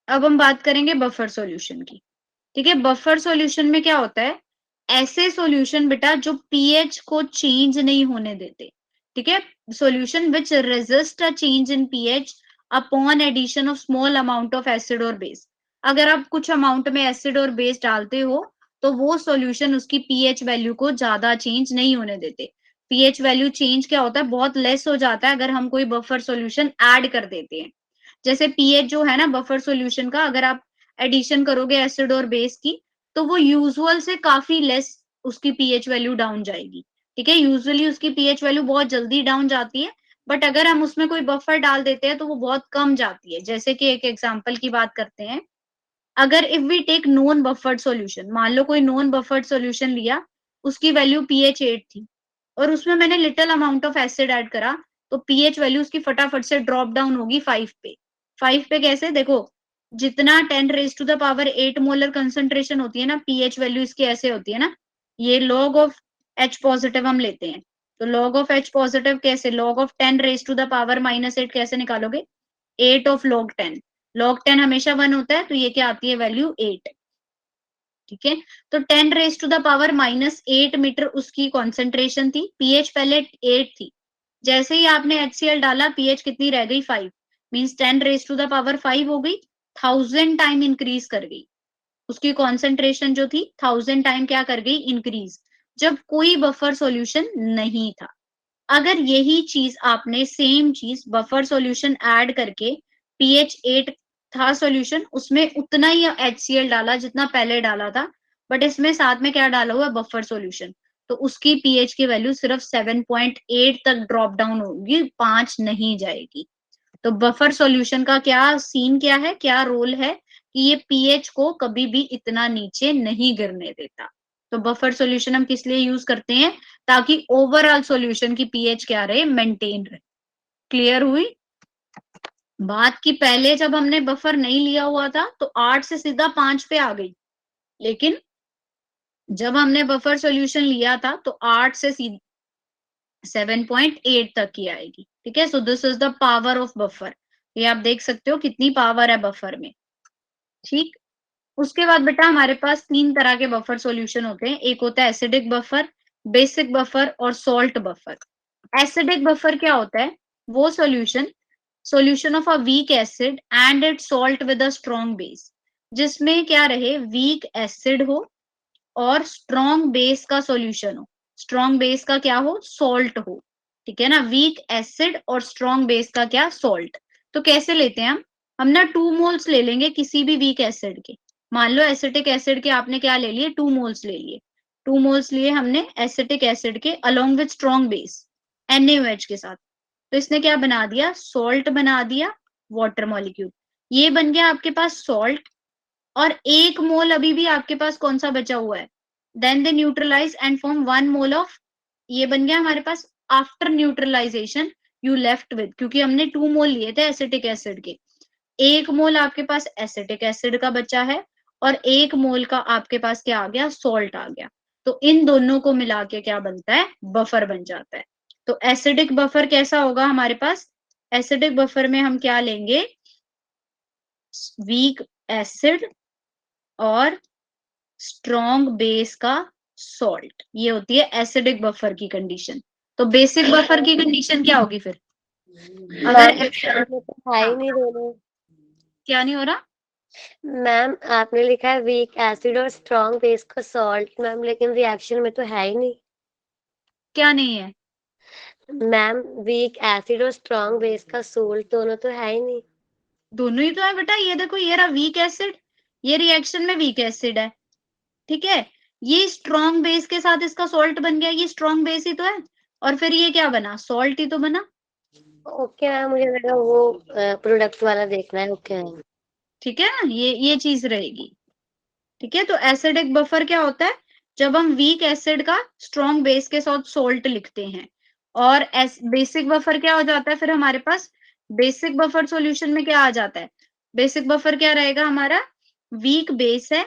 अब हम बात करेंगे बफर सॉल्यूशन की, ठीक है। बफर सॉल्यूशन में क्या होता है, ऐसे सॉल्यूशन बेटा जो पीएच को चेंज नहीं होने देते, ठीक है। Solution which resist a change in pH upon addition of small amount of acid और बेस। अगर आप कुछ अमाउंट में एसिड और बेस डालते हो तो वो सॉल्यूशन उसकी पीएच वैल्यू को ज्यादा चेंज नहीं होने देते। पीएच वैल्यू चेंज क्या होता है, बहुत लेस हो जाता है अगर हम कोई बफर सॉल्यूशन ऐड कर देते हैं। जैसे पीएच जो है ना बफर सॉल्यूशन का, अगर आप एडिशन करोगे एसिड और बेस की, तो वो यूजुअल से काफी लेस उसकी पीएच वैल्यू डाउन जाएगी, ठीक है। यूजुअली उसकी पीएच वैल्यू बहुत जल्दी डाउन जाती है, बट अगर हम उसमें कोई बफर डाल देते हैं तो वो बहुत कम जाती है। जैसे कि एक एग्जांपल की बात करते हैं, अगर if we take non buffered solution, मान लो कोई नॉन बफर्ड सॉल्यूशन लिया, उसकी वैल्यू पीएच 8 थी और उसमें मैंने little amount of acid add करा, तो पीएच वैल्यू उसकी फटाफट से ड्रॉप डाउन होगी 5 पे। 5 पे कैसे, देखो जितना 10⁸ मोलर कंसंट्रेशन होती है ना, पीएच वैल्यू इसकी ऐसे होती है ना, ये लॉग ऑफ एच पॉजिटिव हम लेते हैं, तो log of H पॉजिटिव कैसे, log of 10 raised to the power -8 कैसे निकालोगे, 8 of log 10, log 10 हमेशा 1 होता है, तो ये क्या आती है वैल्यू 8। ठीक है, तो 10 raise to the power -8 metre उसकी कॉन्सेंट्रेशन थी, पीएच पहले 8 थी, जैसे ही आपने HCl डाला पीएच कितनी रह गई 5, means 10 raise to the power 5 हो गई, 1000 टाइम इंक्रीज कर गई, उसकी कॉन्सेंट्रेशन जो थी 1000 टाइम क्या कर गई इंक्रीज, जब कोई बफर सॉल्यूशन नहीं था। अगर यही चीज आपने सेम चीज बफर सॉल्यूशन ऐड करके पीएच 8 था सॉल्यूशन, उसमें उतना ही HCl डाला जितना पहले डाला था, बट इसमें साथ में क्या डाला हुआ है बफर सॉल्यूशन, तो उसकी पीएच की वैल्यू सिर्फ 7.8 तक ड्रॉप डाउन होगी, 5 नहीं जाएगी। तो बफर सॉल्यूशन का क्या सीन क्या है, क्या रोल है कि ये पीएच को कभी भी इतना नीचे नहीं गिरने देता। तो बफर सॉल्यूशन हम किस लिए यूज करते हैं, ताकि ओवरऑल सॉल्यूशन की पीएच क्या रहे, मेंटेन रहे। क्लियर हुई बात की पहले जब हमने बफर नहीं लिया हुआ था तो 8 से सीधा 5 पे आ गई, लेकिन जब हमने बफर सॉल्यूशन लिया था तो 8 से सीधा 7.8 तक की आएगी। ठीक है, so this is the power of buffer, ये आप देख सकते हो कितनी पावर है बफर में। ठीक, उसके बाद बेटा हमारे पास 3 तरह के बफर सॉल्यूशन होते हैं, एक होता है एसिडिक बफर, बेसिक बफर और सॉल्ट बफर। एसिडिक बफर क्या होता है, वो solution of a weak acid and it salt with a strong base, जिसमें क्या रहे वीक एसिड हो और स्ट्रॉन्ग बेस का सॉल्यूशन हो, स्ट्रॉन्ग बेस का क्या हो, सॉल्ट हो। ठीक है ना, वीक एसिड और स्ट्रॉन्ग बेस का क्या, सॉल्ट। तो कैसे लेते हैं हम ना 2 मोल्स ले लेंगे किसी भी वीक एसिड के, मान लो एसिटिक एसिड के आपने क्या ले लिए 2 मोल्स ले लिए, 2 मोल्स लिए हमने एसिटिक एसिड के along with strong base NaOH के साथ, तो इसने क्या बना दिया, सॉल्ट बना दिया, वाटर मॉलिक्यूल, ये बन गया आपके पास सॉल्ट। और 1 मोल अभी भी आपके पास कौन सा बचा हुआ है, then they neutralize and form 1 mole of, ये बन गया हमारे पास after neutralization you left with, क्योंकि हमने 2 मोल लिए थे एसिटिक एसिड के, 1 मोल आपके पास एसिटिक एसिड का बचा है और 1 मोल का आपके पास क्या आ गया, सॉल्ट आ गया। तो इन दोनों को मिला के क्या बनता है, बफर बन जाता है। तो एसिडिक बफर कैसा होगा हमारे पास, एसिडिक बफर में हम क्या लेंगे, वीक एसिड और स्ट्रॉन्ग बेस का सॉल्ट, ये होती है एसिडिक बफर की कंडीशन। तो बेसिक बफर की कंडीशन क्या होगी फिर, अगर मैम तो है ही नहीं दोनों। क्या नहीं हो रहा, मैम आपने लिखा है वीक एसिड और स्ट्रॉन्ग बेस का सॉल्ट मैम, लेकिन रिएक्शन में तो है ही नहीं। क्या नहीं है, मैम वीक एसिड और स्ट्रॉन्ग बेस का सोल्ट दोनों तो है ही नहीं। दोनों ही तो है बेटा, ये देखो ये रहा वीक एसिड, ये रिएक्शन में वीक एसिड है। ठीक है, ये स्ट्रॉन्ग बेस के साथ इसका सॉल्ट बन गया, ये स्ट्रॉन्ग बेस ही तो है, और फिर ये क्या बना, सॉल्ट ही तो बना। ओके मैम, मुझे लगा वो प्रोडक्ट वाला देखना है। Okay ma'am. ठीक है ना, ये चीज रहेगी। ठीक है, तो एसिडिक बफर क्या होता है, जब हम वीक एसिड का स्ट्रॉन्ग बेस के साथ सॉल्ट लिखते हैं। और बेसिक बफर क्या हो जाता है फिर हमारे पास, बेसिक बफर सॉल्यूशन में क्या आ जाता है, बेसिक बफर क्या रहेगा हमारा, वीक बेस है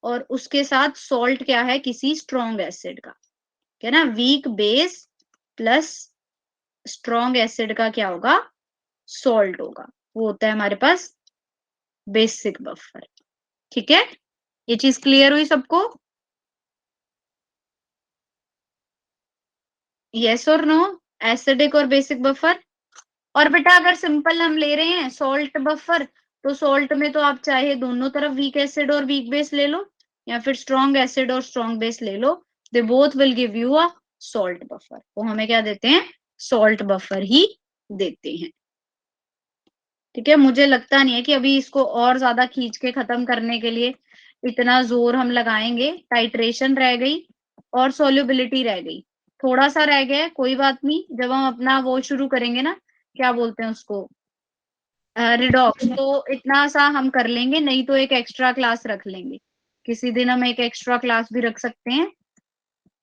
और उसके साथ सॉल्ट क्या है, किसी स्ट्रॉन्ग एसिड का, है ना, weak base plus strong acid का क्या होगा, सॉल्ट होगा, वो होता है हमारे पास बेसिक बफर। ठीक है, ये चीज क्लियर हुई सबको, यस और नो, एसिडिक और बेसिक बफर। और बेटा अगर सिंपल हम ले रहे हैं सॉल्ट बफर, तो सॉल्ट में तो आप चाहे दोनों तरफ वीक एसिड और वीक बेस ले लो, या फिर स्ट्रॉन्ग एसिड और स्ट्रॉन्ग बेस ले लो, they both will give you a salt buffer. तो हमें क्या देते हैं, सॉल्ट बफर ही देते हैं। ठीक है, मुझे लगता नहीं है कि अभी इसको और ज्यादा खींच के खत्म करने के लिए इतना जोर हम लगाएंगे। टाइट्रेशन रह गई और सोल्यूबिलिटी रह गई, थोड़ा सा रह गया है, कोई बात नहीं, जब हम अपना वो शुरू करेंगे ना, क्या बोलते हैं उसको, रिडॉक्स, तो इतना सा हम कर लेंगे, नहीं तो एक एक्स्ट्रा क्लास रख लेंगे, किसी दिन हम एक एक्स्ट्रा क्लास भी रख सकते हैं,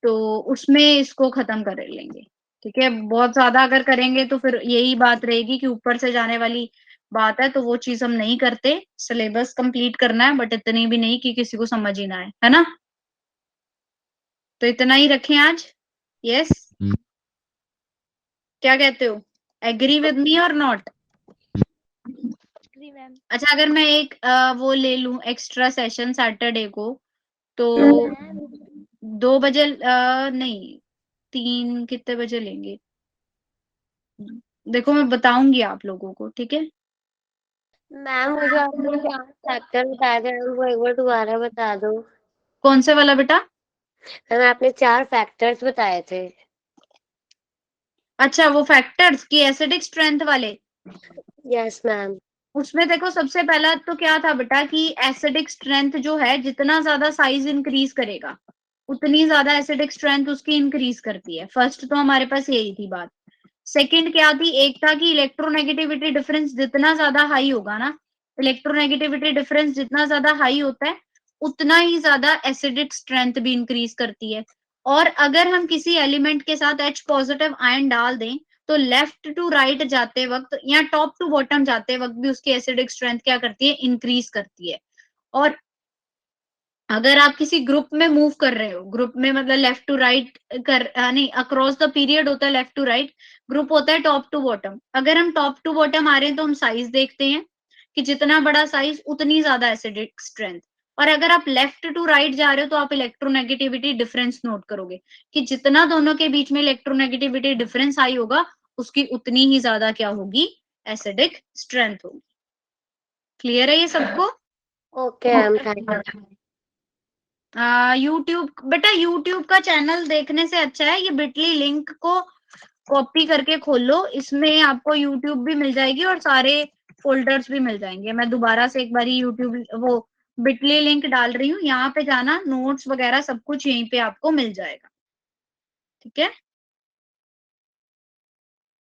तो उसमें इसको खत्म कर लेंगे। ठीक है, बहुत ज्यादा अगर करेंगे तो फिर यही बात रहेगी कि ऊपर से जाने वाली बात है, तो वो चीज हम नहीं करते, सिलेबस कंप्लीट करना है, बट इतनी भी नहीं कि किसी को समझ ही ना आए, है ना। तो इतना ही रखें आज, यस। क्या कहते हो, एग्री विद मी और नॉट? Agree, ma'am. अच्छा, अगर मैं एक वो ले लूं एक्स्ट्रा सेशन सैटरडे को, तो Ma'am, 2 बजे नहीं, 3 कितने बजे लेंगे? देखो मैं बताऊंगी आप लोगों को, ठीक है? मैम वो जो आपने 4 फैक्टर बताए थे वो एक बार दोबारा बता दो। कौन से वाला बेटा? मैम आपने 4 फैक्टर्स बताए थे। अच्छा, वो फैक्टर्स की एसिडिक स्ट्रेंथ वाले। Yes ma'am. उसमें देखो सबसे पहला तो क्या था बेटा कि एसिडिक स्ट्रेंथ जो है जितना ज्यादा साइज इंक्रीज करेगा उतनी ज्यादा एसिडिक स्ट्रेंथ उसकी इंक्रीज करती है। फर्स्ट तो हमारे पास यही थी बात। सेकंड क्या थी, एक था कि इलेक्ट्रोनेगेटिविटी डिफरेंस जितना ज्यादा हाई होगा ना, इलेक्ट्रोनेगेटिविटी डिफरेंस जितना ज्यादा हाई होता है उतना ही ज्यादा एसिडिक स्ट्रेंथ भी इंक्रीज करती है। और अगर हम किसी एलिमेंट के साथ H पॉजिटिव आयन डाल दें तो लेफ्ट टू राइट जाते वक्त या टॉप टू बॉटम जाते वक्त भी उसकी एसिडिक स्ट्रेंथ क्या करती है, इंक्रीज करती है। और अगर आप किसी ग्रुप में मूव कर रहे हो, ग्रुप में मतलब लेफ्ट टू राइट नहीं, अक्रॉस द पीरियड होता है लेफ्ट टू राइट, ग्रुप होता है टॉप टू बॉटम। अगर हम टॉप टू बॉटम आ रहे हैं तो हम साइज देखते हैं कि जितना बड़ा साइज उतनी ज्यादा एसिडिक स्ट्रेंथ। और अगर आप लेफ्ट टू राइट जा रहे हो तो आप इलेक्ट्रोनेगेटिविटी डिफरेंस नोट करोगे कि जितना दोनों के बीच में इलेक्ट्रोनेगेटिविटी डिफरेंस आई होगा उसकी उतनी ही ज्यादा क्या होगी, एसिडिक स्ट्रेंथ होगी। क्लियर है ये सबको? Okay ma'am, thank you. YouTube बेटा, यूट्यूब का चैनल देखने से अच्छा है ये बिटली लिंक को कॉपी करके खोल लो, इसमें आपको यूट्यूब भी मिल जाएगी और सारे फोल्डर्स भी मिल जाएंगे। मैं दोबारा से एक बार यूट्यूब वो बिटली लिंक डाल रही हूँ, यहाँ पे जाना, नोट्स वगैरह सब कुछ यहीं पे आपको मिल जाएगा, ठीक है?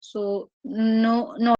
So no